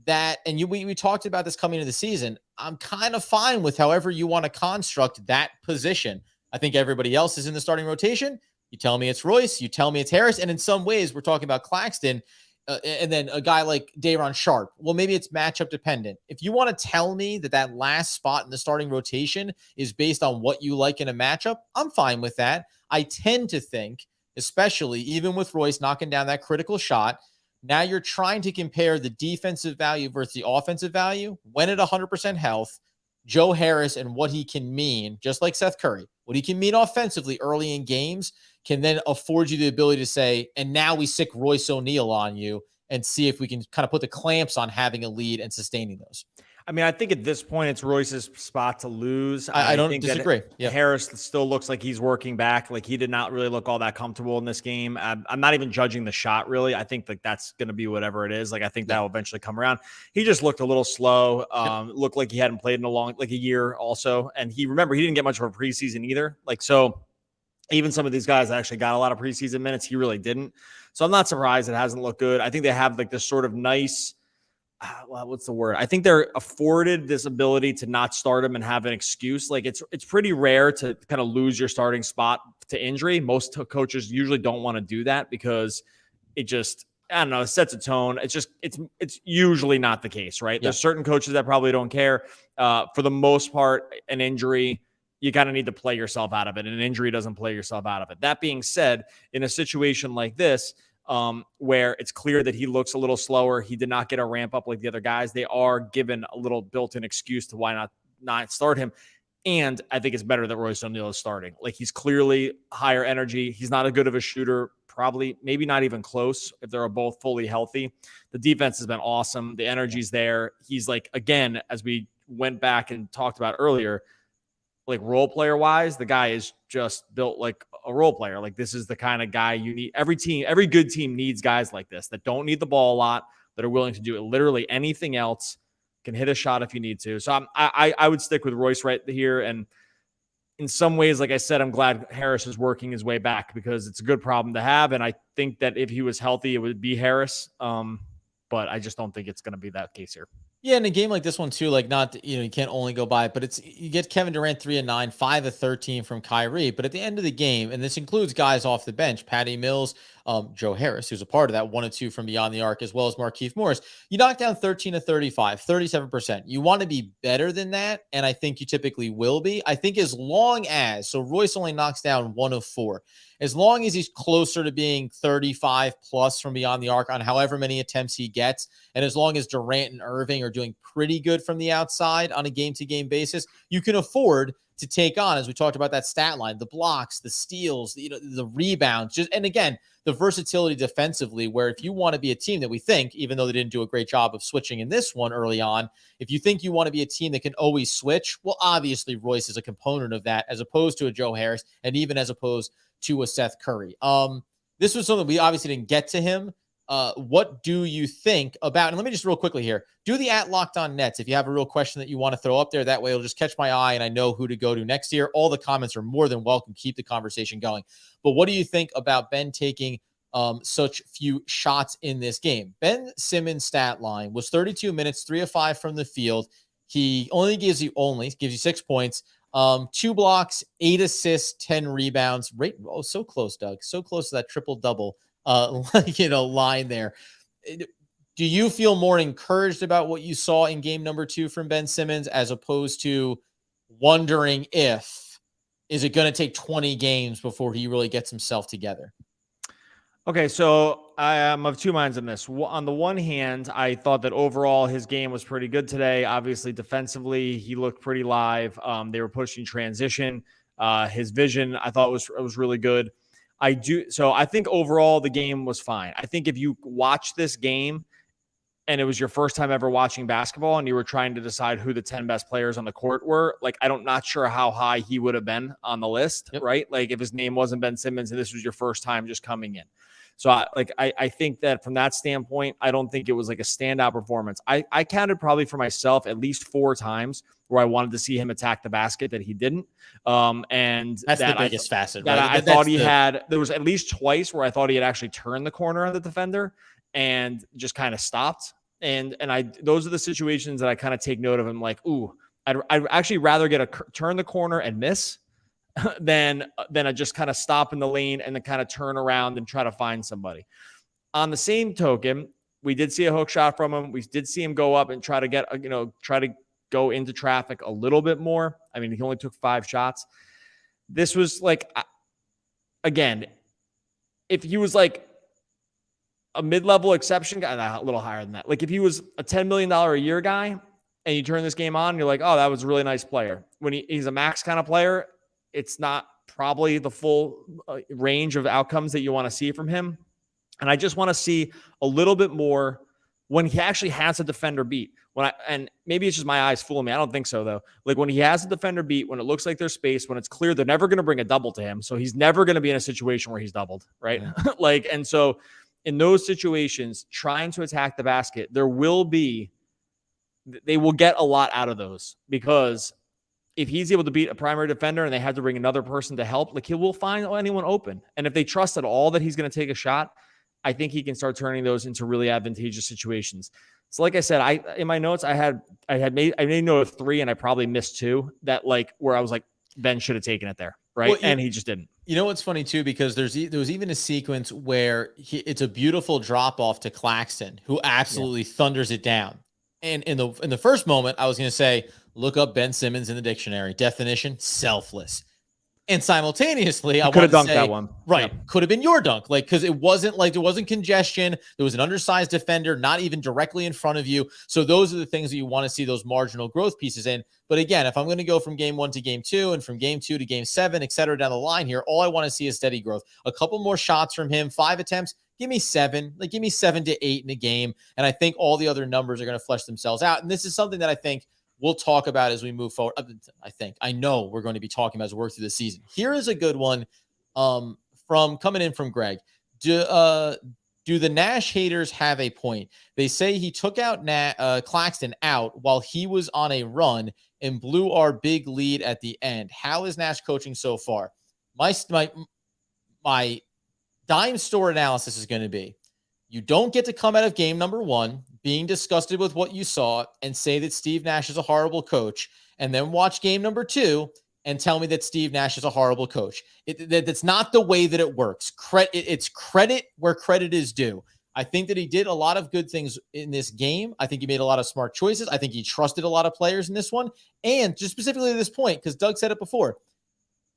that, and we talked about this coming into the season, I'm kind of fine with however you want to construct that position. I think everybody else is in the starting rotation. You tell me it's Royce, you tell me it's Harris, and in some ways, we're talking about Caxton. and then a guy like Day'Ron Sharpe, well, maybe it's matchup dependent. If you want to tell me that last spot in the starting rotation is based on what you like in a matchup, I'm fine with that. I tend to think, especially even with Royce knocking down that critical shot, now you're trying to compare the defensive value versus the offensive value when at 100% health. Joe Harris and what he can mean, just like Seth Curry, what he can mean offensively early in games can then afford you the ability to say, and now we sick Royce O'Neal on you and see if we can kind of put the clamps on having a lead and sustaining those. I mean, I think at this point it's Royce's spot to lose. I don't think disagree. Yep. Harris still looks like he's working back. Like he did not really look all that comfortable in this game. I'm not even judging the shot really. I think like that's going to be whatever it is. Like I think that will eventually come around. He just looked a little slow. Looked like he hadn't played in a year also. And he didn't get much of a preseason either. Like, so even some of these guys actually got a lot of preseason minutes. He really didn't. So I'm not surprised it hasn't looked good. I think they have like this sort of nice, what's the word? I think they're afforded this ability to not start him and have an excuse. Like it's pretty rare to kind of lose your starting spot to injury. Most coaches usually don't want to do that because it just, I don't know, it sets a tone. It's usually not the case, right? There's certain coaches that probably don't care. For the most part, an injury, you kind of need to play yourself out of it. And an injury doesn't play yourself out of it. That being said, in a situation like this, where it's clear that he looks a little slower, he did not get a ramp up like the other guys. They are given a little built-in excuse to why not start him. And I think it's better that Royce O'Neal is starting. Like he's clearly higher energy. He's not as good of a shooter, probably, maybe not even close if they're both fully healthy. The defense has been awesome. The energy's there. He's like, again, as we went back and talked about earlier, like role player wise, the guy is just built like a role player. Like this is the kind of guy you need. Every good team needs guys like this that don't need the ball a lot, that are willing to do literally anything else, can hit a shot if you need to. So I would stick with Royce right here. And in some ways, like I said, I'm glad Harris is working his way back because it's a good problem to have. And I think that if he was healthy, it would be Harris. But I just don't think it's going to be that case here. Yeah, in a game like this one too, like you can't only go by, but you get Kevin Durant 3 of 9, 5 of 13 from Kyrie. But at the end of the game, and this includes guys off the bench, Patty Mills, Joe Harris, who's a part of that 1 of 2 from beyond the arc, as well as Markieff Morris. You knock down 13 of 35, 37%. You want to be better than that, and I think you typically will be. I think as long as, so Royce only knocks down 1 of 4. As long as he's closer to being 35 plus from beyond the arc on however many attempts he gets, and as long as Durant and Irving are doing pretty good from the outside on a game-to-game basis, you can afford to take on, as we talked about that stat line, the blocks, the steals, the rebounds, and again, the versatility defensively, where if you want to be a team that we think, even though they didn't do a great job of switching in this one early on, if you think you want to be a team that can always switch, well, obviously Royce is a component of that, as opposed to a Joe Harris, and even as opposed to a Seth Curry. This was something we obviously didn't get to him. What do you think about, and let me just real quickly here, do the @LockedOnNets if you have a real question that you want to throw up there. That way it'll just catch my eye and I know who to go to next year. All the comments are more than welcome. Keep the conversation going. But what do you think about Ben taking such few shots in this game? Ben Simmons' stat line was 32 minutes, 3 of 5 from the field. He only gives you 6 points. 2 blocks, 8 assists, 10 rebounds. Right? Oh, so close, Doug. So close to that triple-double line there. Do you feel more encouraged about what you saw in game number 2 from Ben Simmons, as opposed to wondering is it going to take 20 games before he really gets himself together? Okay, so I am of two minds on this. On the one hand, I thought that overall his game was pretty good today. Obviously, defensively, he looked pretty live. They were pushing transition. His vision, I thought, was really good. So I think overall the game was fine. I think if you watch this game and it was your first time ever watching basketball and you were trying to decide who the 10 best players on the court were, like, not sure how high he would have been on the list, right? Like if his name wasn't Ben Simmons and this was your first time just coming in. So I think that from that standpoint, I don't think it was like a standout performance. I counted probably for myself at least 4 times where I wanted to see him attack the basket that he didn't. And that's the biggest facet, right? I thought he had. There was at least twice where I thought he had actually turned the corner on the defender and just kind of stopped. And those are the situations that I kind of take note of. I'm like, ooh, I'd actually rather get a turn the corner and miss than I just kind of stop in the lane and then kind of turn around and try to find somebody. On the same token, We did see a hook shot from him. We did see him go up and try to go into traffic a little bit more. I mean, he only took 5 shots. This was like, again, if he was like a mid-level exception guy, a little higher than that. Like if he was a $10 million a year guy and you turn this game on, and you're like, oh, that was a really nice player. When he's a max kind of player, it's not probably the full range of outcomes that you want to see from him. And I just want to see a little bit more when he actually has a defender beat. And maybe it's just my eyes fooling me. I don't think so, though. Like when he has a defender beat, when it looks like there's space, when it's clear they're never going to bring a double to him. So he's never going to be in a situation where he's doubled, right? Yeah. And so in those situations, trying to attack the basket, they will get a lot out of those, because if he's able to beat a primary defender and they have to bring another person to help, like he will find anyone open. And if they trust at all that he's going to take a shot, I think he can start turning those into really advantageous situations. So like I said, in my notes, I made note of 3 and I probably missed 2 that where I was like, Ben should have taken it there. Right. Well, and he just didn't. You know what's funny too, because there was even a sequence where it's a beautiful drop off to Caxton, who absolutely thunders it down. And in the first moment, I was going to say, look up Ben Simmons in the dictionary. Definition: selfless. And simultaneously, I could have dunked that one. Right. Yeah. Could have been your dunk. Because it wasn't there wasn't congestion. There was an undersized defender, not even directly in front of you. So those are the things that you want to see those marginal growth pieces in. But again, if I'm going to go from game 1 to game 2 and from game 2 to game 7, et cetera, down the line here, all I want to see is steady growth. A couple more shots from him, 5 attempts. Give me 7. Give me 7 to 8 in a game. And I think all the other numbers are going to flesh themselves out. And this is something that I think we'll talk about as we move forward. I know we're going to be talking about as we work through the season. Here is a good one from coming in from Greg. Do the Nash haters have a point? They say he took out Caxton out while he was on a run and blew our big lead at the end. How is Nash coaching so far? My dime store analysis is going to be, you don't get to come out of game number 1 being disgusted with what you saw and say that Steve Nash is a horrible coach, and then watch game number 2 and tell me that Steve Nash is a horrible coach. That's not the way that it works. It's credit where credit is due. I think that he did a lot of good things in this game. I think he made a lot of smart choices. I think he trusted a lot of players in this one. And just specifically at this point, because Doug said it before,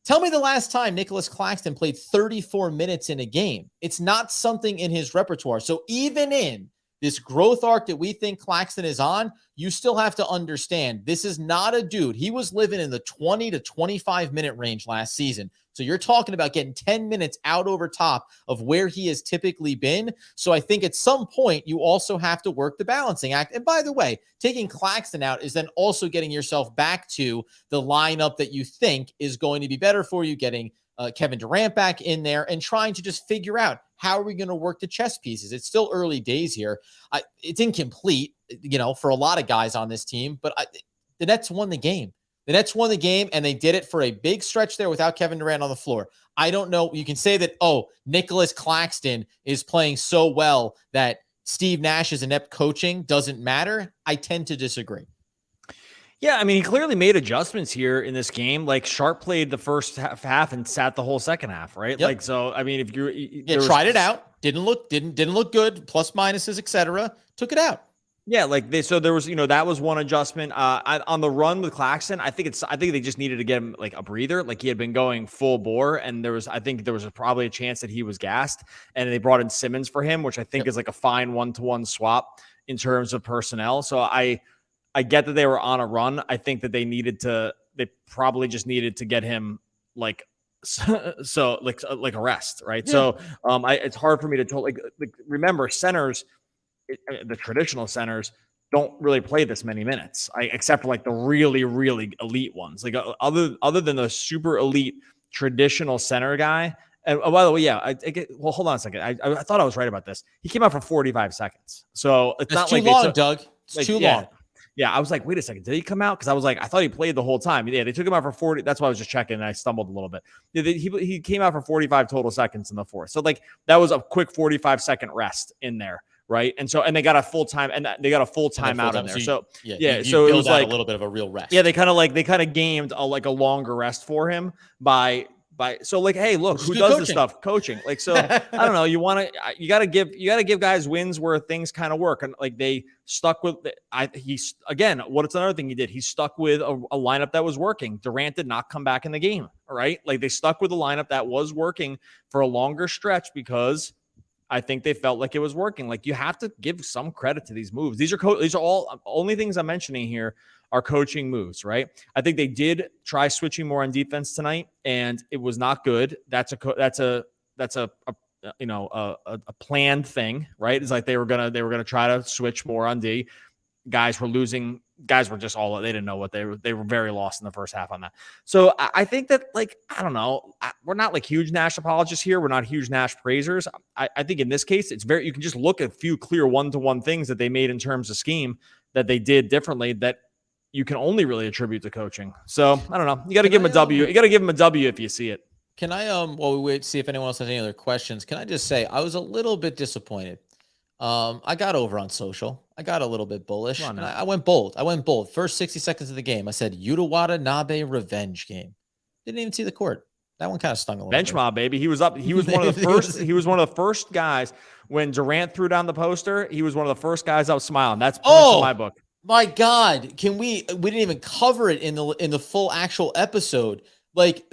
tell me the last time Nicolas Caxton played 34 minutes in a game. It's not something in his repertoire. So even in this growth arc that we think Caxton is on, you still have to understand this is not a dude. He was living in the 20 to 25 minute range last season. So you're talking about getting 10 minutes out over top of where he has typically been. So I think at some point you also have to work the balancing act. And by the way, taking Caxton out is then also getting yourself back to the lineup that you think is going to be better for you, getting Kevin Durant back in there and trying to just figure out how are we going to work the chess pieces. It's still early days here. It's incomplete, for a lot of guys on this team, but the Nets won the game. The Nets won the game, and they did it for a big stretch there without Kevin Durant on the floor. I don't know. You can say that, Nicolas Caxton is playing so well that Steve Nash's inept coaching doesn't matter. I tend to disagree. Yeah, I mean, he clearly made adjustments here in this game. Like Sharp played the first half and sat the whole second half, right? Yep. So I mean, if you tried it out, didn't look good, plus minuses, etc. Took it out. Yeah, so there was, that was one adjustment. On the run with Caxton, I think they just needed to get him like a breather. Like he had been going full bore, and there was probably a chance that he was gassed, and they brought in Simmons for him, which I think is like a fine 1-to-1 swap in terms of personnel. So I get that they were on a run. I think that they probably just needed to get him like a rest, right? Yeah. So it's hard for me to totally remember centers. The traditional centers don't really play this many minutes, except for like the really, really elite ones. Like other than the super elite traditional center guy. And by the way, yeah, hold on a second. I thought I was right about this. He came out for 45 seconds. So it's not too long, Doug. It's too long. Yeah, I was like, wait a second. Did he come out? Because I was like, I thought he played the whole time. Yeah, they took him out for 40. That's why I was just checking, and I stumbled a little bit. Yeah, he came out for 45 total seconds in the fourth. So like that was a quick 45-second rest in there, right? And they got a full time, and they got a full time out in there. So so it was like a little bit of a real rest. Yeah, they kind of gamed a longer rest for him by So like, hey, look, who does this stuff? Coaching. Like, so I don't know. You gotta give guys wins where things kind of work. And like they stuck with what's another thing he did? He stuck with a lineup that was working. Durant did not come back in the game. All right. Like they stuck with a lineup that was working for a longer stretch because I think they felt like it was working. Like you have to give some credit to these moves. These are all only things I'm mentioning here are coaching moves, right? I think they did try switching more on defense tonight, and it was not good. That's a planned thing, right? It's like they were gonna try to switch more on D. Guys were losing. Guys were just they didn't know what they were very lost in the first half on that. So I think that like, I don't know, we're not like huge Nash apologists here. We're not huge Nash praisers. I think in this case, you can just look at a few clear one-to-one things that they made in terms of scheme that they did differently that you can only really attribute to coaching. So I don't know. You got to give him a W. You got to give him a W if you see it. Can I, while we wait to see if anyone else has any other questions, can I just say I was a little bit disappointed. I got over on social. I got a little bit bullish. And I went bold. First 60 seconds of the game, I said Utah Nabe revenge game. Didn't even see the court. That one kind of stung a little Bench bit. mob, baby. He was up. He was one of the first. He was one of the first guys when Durant threw down the poster. He was one of the first guys out smiling. That's points in my book. My God, we didn't even cover it in the full actual episode. Like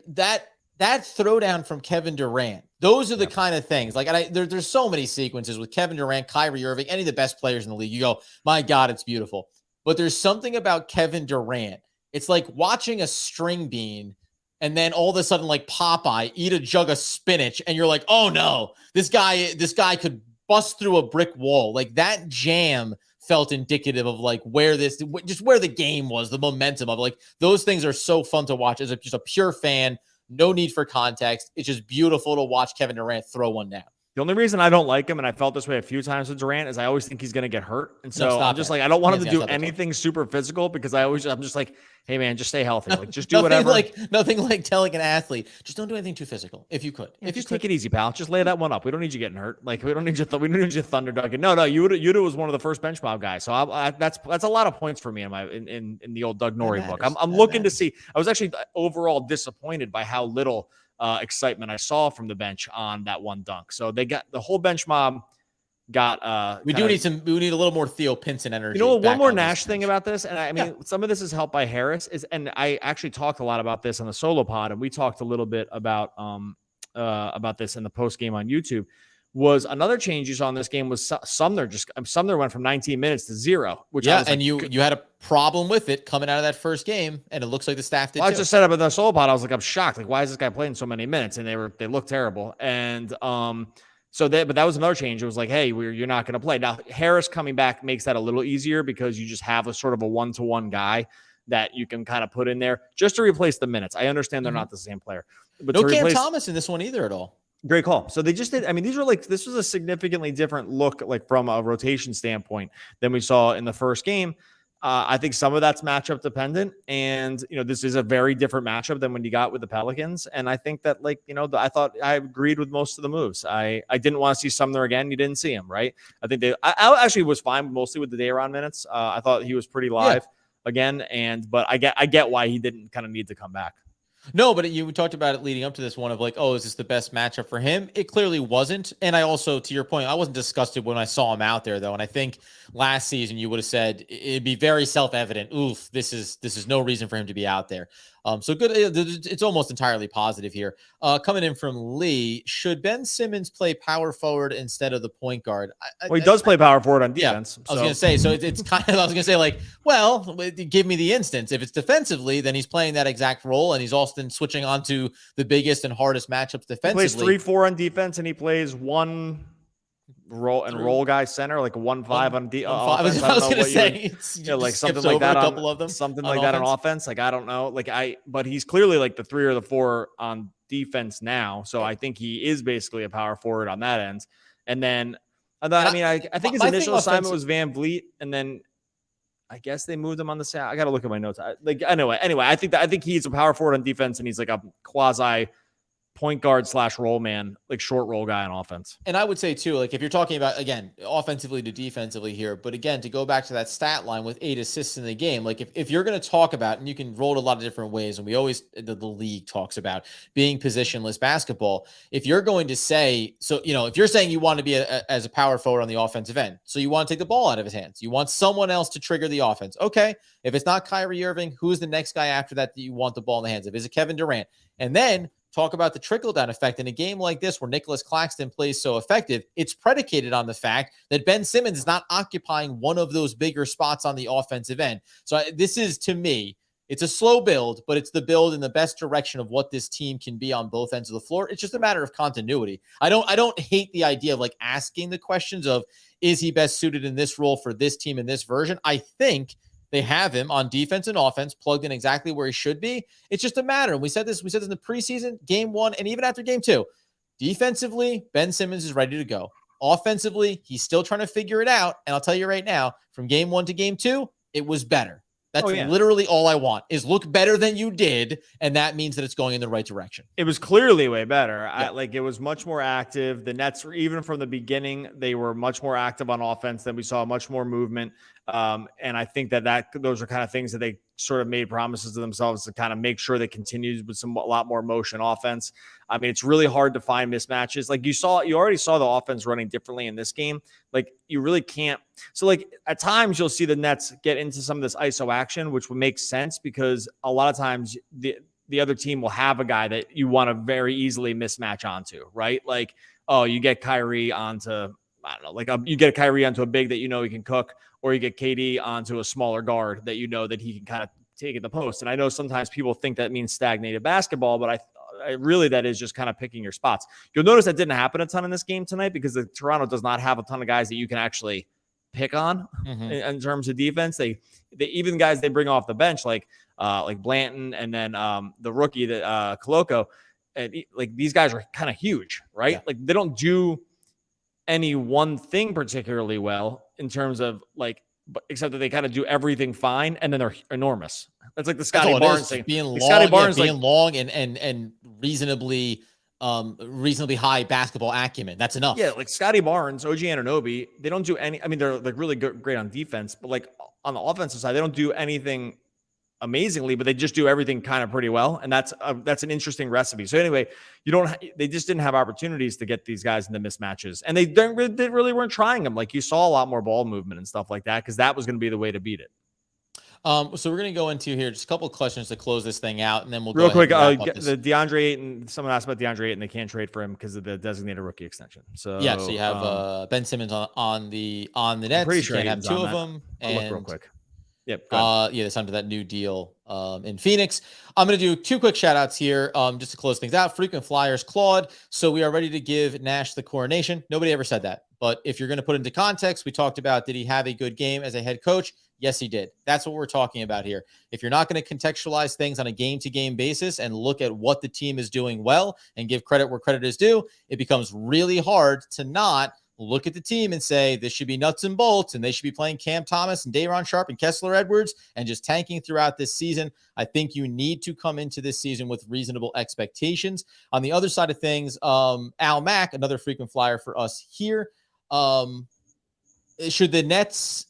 that throwdown from Kevin Durant. Those are the kind of things. Like there's so many sequences with Kevin Durant, Kyrie Irving, any of the best players in the league. You go, my God, it's beautiful. But there's something about Kevin Durant. It's like watching a string bean and then all of a sudden, like Popeye, eat a jug of spinach, and you're like, oh no, this guy could bust through a brick wall. Like that jam felt indicative of like where the game was, the momentum of like those things are so fun to watch as just a pure fan. No need for context. It's just beautiful to watch Kevin Durant throw one down. The only reason I don't like him, and I felt this way a few times with Durant, is I always think he's going to get hurt. And so I'm just like, I don't want him to do anything super physical because I'm just like, hey man, just stay healthy. Like just do whatever. Nothing like telling an athlete, just don't do anything too physical. If you could, take it easy, pal. Just lay that one up. We don't need you getting hurt. Like we don't need you thunder ducking. No, Yuta was one of the first bench mob guys. So that's a lot of points for me in the old Doug Norrie book. I'm looking to see. I was actually overall disappointed by how little excitement I saw from the bench on that one dunk. So they got the whole bench mob got we need a little more Theo Pinson energy. You know, one more Nash thing about this, and I mean some of this is helped by Harris, and I actually talked a lot about this on the solo pod, and we talked a little bit about this in the post game on YouTube. Was another change you saw in this game was Sumner went from 19 minutes to 0, which and you had a problem with it coming out of that first game, and it looks like the staff did too. I just set up in the solo pod. I was like, I'm shocked. Like, why is this guy playing so many minutes? And they looked terrible. And but that was another change. It was like, hey, you're not going to play. Now Harris coming back makes that a little easier because you just have a sort of a 1-to-1 guy that you can kind of put in there just to replace the minutes. I understand they're not the same player, but no Cam Thomas in this one either at all. Great call. So they just did. I mean, this was a significantly different look, like from a rotation standpoint, than we saw in the first game. I think some of that's matchup dependent, and this is a very different matchup than when you got with the Pelicans. And I think that, I thought I agreed with most of the moves. I didn't want to see Sumner again. You didn't see him, right? I think I actually was fine mostly with the Dayron minutes. I thought he was pretty live again, but I get why he didn't kind of need to come back. No, but we talked about it leading up to this one of like, oh, is this the best matchup for him? It clearly wasn't. And I also, to your point, I wasn't disgusted when I saw him out there, though. And I think last season you would have said it'd be very self-evident. Oof, this is no reason for him to be out there. So good. It's almost entirely positive here. Coming in from Lee, should Ben Simmons play power forward instead of the point guard? He does play power forward on defense. Yeah, I was going to say, so it's kind of, I was going to say like, well, give me the instance. If it's defensively, then he's playing that exact role, and he's also switching on to the biggest and hardest matchups defensively. He plays 3-4 on defense, and he plays one roll guy center, like 1-5 on D. I was going to say, like something like that. A couple of them, something like that on offense. Like I don't know, but he's clearly like the 3 or the 4 on defense now. So I think he is basically a power forward on that end. And then, I think his initial assignment was Van Vliet, and then I guess they moved him on the side. I got to look at my notes. Anyway, I think he's a power forward on defense, and he's like a quasi point guard / roll man, like short roll guy on offense. And I would say too, like if you're talking about, again, offensively to defensively here, but again, to go back to that stat line with 8 assists in the game, like if you're going to talk about, and you can roll it a lot of different ways, and we always, the league talks about being positionless basketball. If you're going to say, so, if you're saying you want to be as a power forward on the offensive end, so you want to take the ball out of his hands, you want someone else to trigger the offense. Okay. If it's not Kyrie Irving, who's the next guy after that you want the ball in the hands of? Is it Kevin Durant? And then talk about the trickle-down effect. In a game like this where Nicolas Caxton plays so effective, it's predicated on the fact that Ben Simmons is not occupying one of those bigger spots on the offensive end. So this is, to me, it's a slow build, but it's the build in the best direction of what this team can be on both ends of the floor. It's just a matter of continuity. I don't hate the idea of like asking the questions of, is he best suited in this role for this team in this version? I think they have him on defense and offense plugged in exactly where he should be. It's just a matter. And we said this in the preseason, game 1, and even after game 2. Defensively, Ben Simmons is ready to go. Offensively, he's still trying to figure it out. And I'll tell you right now, from game 1 to game 2, it was better. That's literally all I want, is look better than you did. And that means that it's going in the right direction. It was clearly way better. Yeah. It was much more active. The Nets, even from the beginning, they were much more active on offense. Then we saw much more movement. And I think that those are kind of things that they sort of made promises to themselves to kind of make sure they continued with a lot more motion offense. I mean, it's really hard to find mismatches. Like you already saw the offense running differently in this game. Like you really can't. So like at times you'll see the Nets get into some of this ISO action, which would make sense because a lot of times the other team will have a guy that you want to very easily mismatch onto, right? Like, oh, you get Kyrie onto, I don't know, like you get Kyrie onto a big that he can cook, or you get KD onto a smaller guard that that he can kind of take at the post. And I know sometimes people think that means stagnated basketball, but I really, that is just kind of picking your spots. You'll notice that didn't happen a ton in this game tonight because Toronto does not have a ton of guys that you can actually pick on in terms of defense. They even guys they bring off the bench like Blanton and then the rookie that Koloko, like these guys are kind of huge, right? Yeah. Like they don't do any one thing particularly well in terms of like, except that they kind of do everything fine and then they're enormous. That's like the Scotty Barnes thing. Being long, Scotty Barnes, being long and reasonably high basketball acumen. That's enough. Yeah, like Scotty Barnes, OG Anunoby, they don't do any. I mean, they're like really great on defense, but like on the offensive side, they don't do anything amazingly, but they just do everything kind of pretty well, and that's an interesting recipe. So anyway, they just didn't have opportunities to get these guys into mismatches, and they really weren't trying them. Like you saw a lot more ball movement and stuff like that because that was going to be the way to beat it. So we're going to go into here just a couple of questions to close this thing out, and then we'll real go quick. the DeAndre Ayton. Someone asked about DeAndre Ayton. They can't trade for him because of the designated rookie extension. So yeah, so you have Ben Simmons on the Nets. I'm pretty sure you have 2 of them. I'll look real quick. Yep. They signed to that new deal in Phoenix. I'm going to do 2 quick shout outs here just to close things out. Frequent Flyers, Claude. So we are ready to give Nash the coronation. Nobody ever said that. But if you're going to put into context, we talked about, did he have a good game as a head coach? Yes, he did. That's what we're talking about here. If you're not going to contextualize things on a game-to-game basis and look at what the team is doing well and give credit where credit is due, it becomes really hard to not look at the team and say this should be nuts and bolts and they should be playing Cam Thomas and Day'Ron Sharpe and Kessler Edwards and just tanking throughout this season. I think you need to come into this season with reasonable expectations. On the other side of things, Al Mack, another frequent flyer for us here. Should the Nets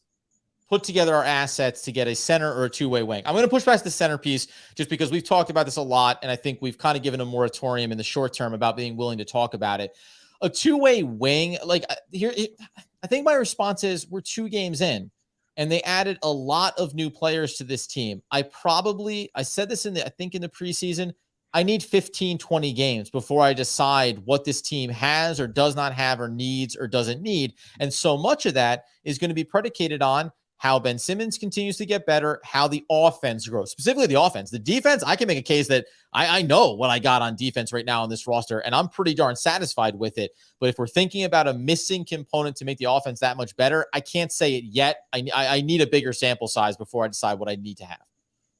put together our assets to get a center or a 2-way wing? I'm going to push past the centerpiece just because we've talked about this a lot, and I think we've kind of given a moratorium in the short term about being willing to talk about it. A 2-way wing, like here, I think my response is we're 2 games in, and they added a lot of new players to this team. I said this in the preseason, I need 15, 20 games before I decide what this team has or does not have or needs or doesn't need. And so much of that is going to be predicated on how Ben Simmons continues to get better, how the offense grows, specifically the offense. The defense, I can make a case that I know what I got on defense right now on this roster, and I'm pretty darn satisfied with it. But if we're thinking about a missing component to make the offense that much better, I can't say it yet. I need a bigger sample size before I decide what I need to have.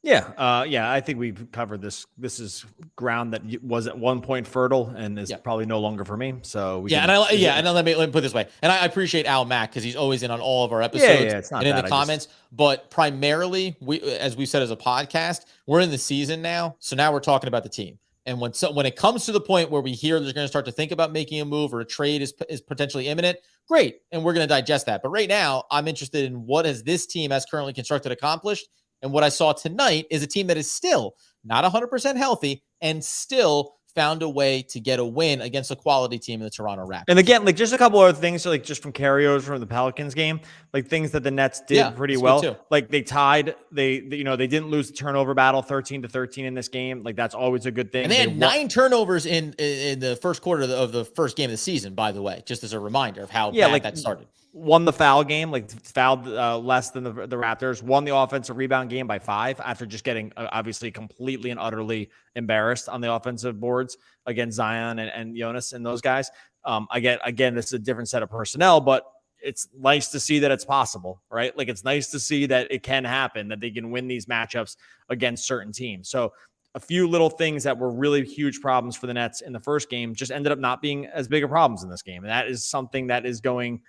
Yeah. I think we've covered this. This is ground that was at one point fertile and is probably no longer for me. So let me put it this way. And I appreciate Al Mack because he's always in on all of our episodes it's not and in the comments. But primarily, as we said as a podcast, we're in the season now. So now we're talking about the team. And when it comes to the point where we hear they're going to start to think about making a move or a trade is potentially imminent, great. And we're going to digest that. But right now, I'm interested in what has this team as currently constructed accomplished. And what I saw tonight is a team that is still not 100% healthy and still found a way to get a win against a quality team in the Toronto Raptors. And again, like just a couple other things, so like just from carryovers from the Pelicans game, like things that the Nets did pretty well. Like they tied, they didn't lose the turnover battle 13-13 in this game. Like that's always a good thing. And they had 9 turnovers in the first quarter of the first game of the season, by the way, just as a reminder of how bad that started. Won the foul game, like fouled less than the Raptors, won the offensive rebound game by 5 after just getting obviously completely and utterly embarrassed on the offensive boards against Zion and Jonas and those guys. Again, this is a different set of personnel, but it's nice to see that it's possible, right? Like it's nice to see that it can happen, that they can win these matchups against certain teams. So a few little things that were really huge problems for the Nets in the first game just ended up not being as big of problems in this game. And that is something that is going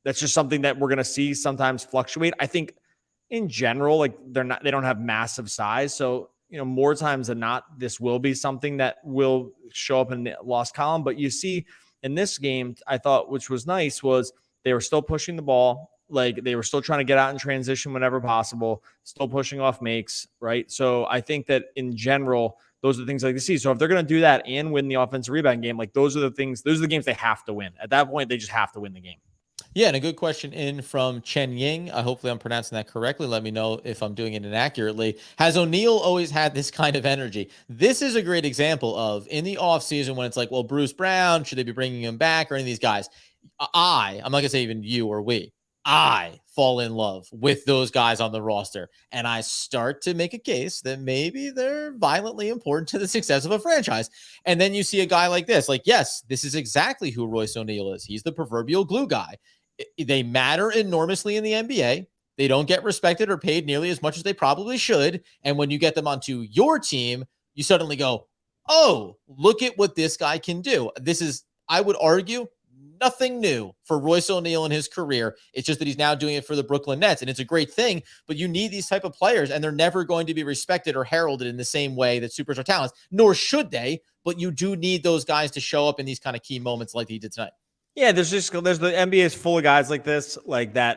that's just something that we're going to see sometimes fluctuate. I think in general, like they don't have massive size. So, more times than not, this will be something that will show up in the loss column. But you see in this game, I thought, which was nice, was they were still pushing the ball. Like they were still trying to get out in transition whenever possible, still pushing off makes, right? So I think that in general, those are the things I like to see. So if they're going to do that and win the offensive rebound game, like those are the games they have to win. At that point, they just have to win the game. Yeah, and a good question in from Chen Ying. Hopefully I'm pronouncing that correctly. Let me know if I'm doing it inaccurately. Has O'Neal always had this kind of energy? This is a great example of in the offseason when it's like, well, Bruce Brown, should they be bringing him back or any of these guys? I'm not going to say even you or we. I fall in love with those guys on the roster, and I start to make a case that maybe they're violently important to the success of a franchise. And then you see a guy like this, like, yes, this is exactly who Royce O'Neal is. He's the proverbial glue guy. They matter enormously in the NBA. They don't get respected or paid nearly as much as they probably should. And when you get them onto your team, you suddenly go, oh, look at what this guy can do. This is, I would argue, nothing new for Royce O'Neal in his career. It's just that he's now doing it for the Brooklyn Nets, and it's a great thing, but you need these type of players, and they're never going to be respected or heralded in the same way that superstar talents, nor should they, but you do need those guys to show up in these kind of key moments like he did tonight. Yeah, there's the NBA is full of guys like this, like they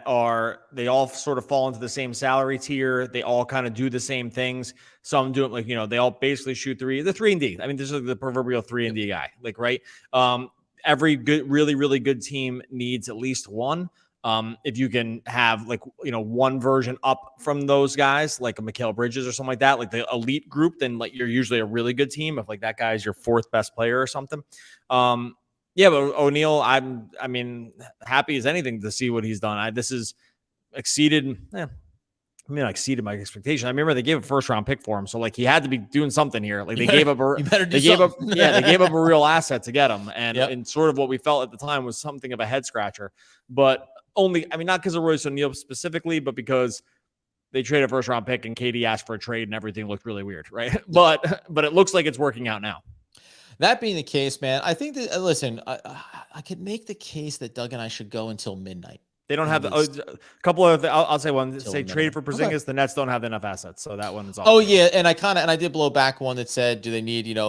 all sort of fall into the same salary tier. They all kind of do the same things. Some do it like, they all basically shoot the 3-and-D. I mean, this is the proverbial 3-and-D guy, like, right? Every good, really, really good team needs at least one. If you can have one version up from those guys, like a Mikal Bridges or something like that, like the elite group, then like you're usually a really good team. If like that guy is your 4th best player or something. Yeah, but O'Neal, I mean, happy as anything to see what he's done. This is exceeded my expectation. I remember they gave a 1st-round pick for him, so like he had to be doing something here. Like they gave up a real asset to get him, and sort of what we felt at the time was something of a head scratcher. But not because of Royce O'Neal specifically, but because they traded a 1st-round pick and KD asked for a trade and everything looked really weird, right? But it looks like it's working out now. That being the case, man, I think that, listen, I could make the case that Doug and I should go until midnight. They don't have a couple of. I'll say one. Say trade for Porzingis. Okay. The Nets don't have enough assets, so that one is off. Oh yeah, and I did blow back one that said, do they need a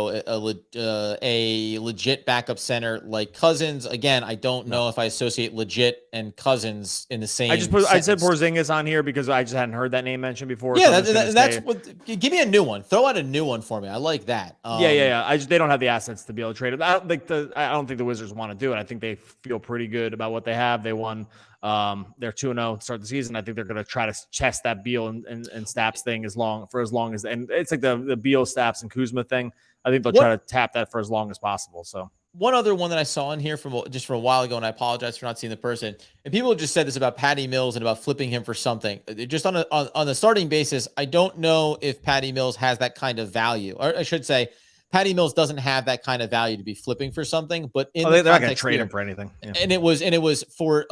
legit backup center like Cousins? Again, I don't know if I associate legit and Cousins in the same. I said Porzingis on here because I just hadn't heard that name mentioned before. Yeah, that's what. Give me a new one. Throw out a new one for me. I like that. Yeah. They don't have the assets to be able to trade it. I don't think the Wizards want to do it. I think they feel pretty good about what they have. They won. They're 2-0 to start the season. I think they're going to try to test that Beal and Staps thing as long as, and it's like the Beal, Staps, and Kuzma thing. I think they'll try to tap that for as long as possible. So one other one that I saw in here from a while ago, and I apologize for not seeing the person. And people just said this about Patty Mills and about flipping him for something. Just on the starting basis, I don't know if Patty Mills has that kind of value, or I should say, Patty Mills doesn't have that kind of value to be flipping for something, but they're not going to trade him for anything. Yeah. And it was for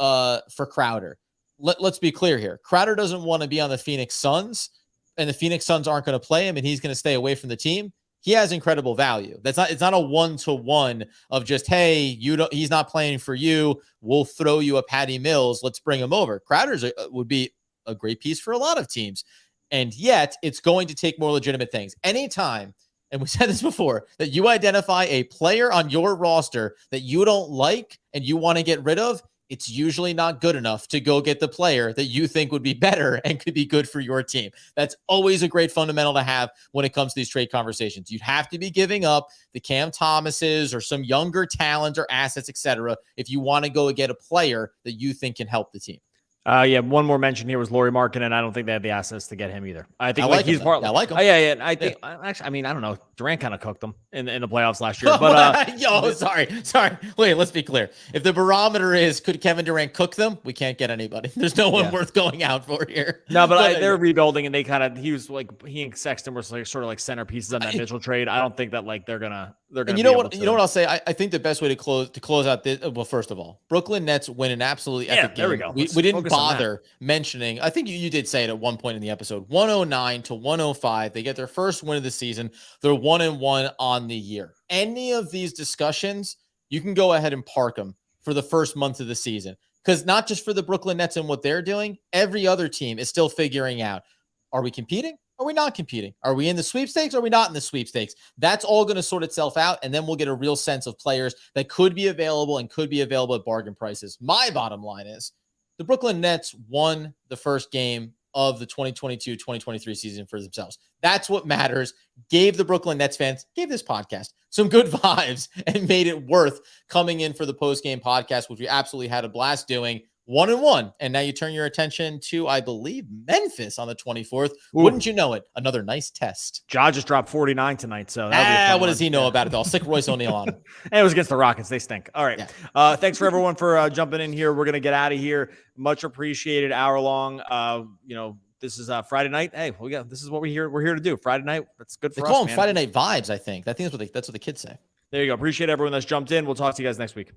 Crowder. Let's be clear here. Crowder doesn't want to be on the Phoenix Suns, and the Phoenix Suns aren't going to play him, and he's going to stay away from the team. He has incredible value. It's not a 1-to-1 of just, hey, he's not playing for you. We'll throw you a Patty Mills. Let's bring him over. Crowder's would be a great piece for a lot of teams. And yet it's going to take more legitimate things. Anytime and we said this before, that you identify a player on your roster that you don't like and you want to get rid of, it's usually not good enough to go get the player that you think would be better and could be good for your team. That's always a great fundamental to have when it comes to these trade conversations. You'd have to be giving up the Cam Thomases or some younger talent or assets, etc., if you want to go get a player that you think can help the team. One more mention here was Lauri Markkanen. I don't think they have the assets to get him either. I think he's part. I like him. I think actually, I mean, I don't know. Durant kind of cooked them in the playoffs last year. But sorry. Wait, let's be clear. If the barometer is could Kevin Durant cook them, we can't get anybody. There's no one worth going out for here. No, but they're rebuilding, and he and Caxton were like sort of like centerpieces on that Mitchell trade. I don't think that like they're gonna. And you know what I'll say? I think the best way to close out this. Well, first of all, Brooklyn Nets win an absolutely epic game. There we go. We didn't bother mentioning. I think you did say it at one point in the episode. 109 to 105. They get their first win of the season. They're 1-1 on the year. Any of these discussions, you can go ahead and park them for the first month of the season, because not just for the Brooklyn Nets and what they're doing, every other team is still figuring out: are we competing? Are we not competing? Are we in the sweepstakes? Are we not in the sweepstakes? That's all going to sort itself out, and then we'll get a real sense of players that could be available and could be available at bargain prices. My bottom line is the Brooklyn Nets won the first game of the 2022-2023 season for themselves. That's what matters. Gave the Brooklyn Nets fans, gave this podcast some good vibes, and made it worth coming in for the post-game podcast, which we absolutely had a blast doing. 1-1, and now you turn your attention to, I believe, Memphis on the 24th. Ooh. Wouldn't you know it? Another nice test. Ja just dropped 49 tonight, so what does he know about it? I'll stick Royce O'Neal on him. And it was against the Rockets. They stink. All right. Yeah. Thanks for everyone for jumping in here. We're gonna get out of here. Much appreciated. Hour long. This is Friday night. Hey, this is what we're here to do. Friday night. That's good for us. They call them Friday night vibes. I think that's what the kids say. There you go. Appreciate everyone that's jumped in. We'll talk to you guys next week.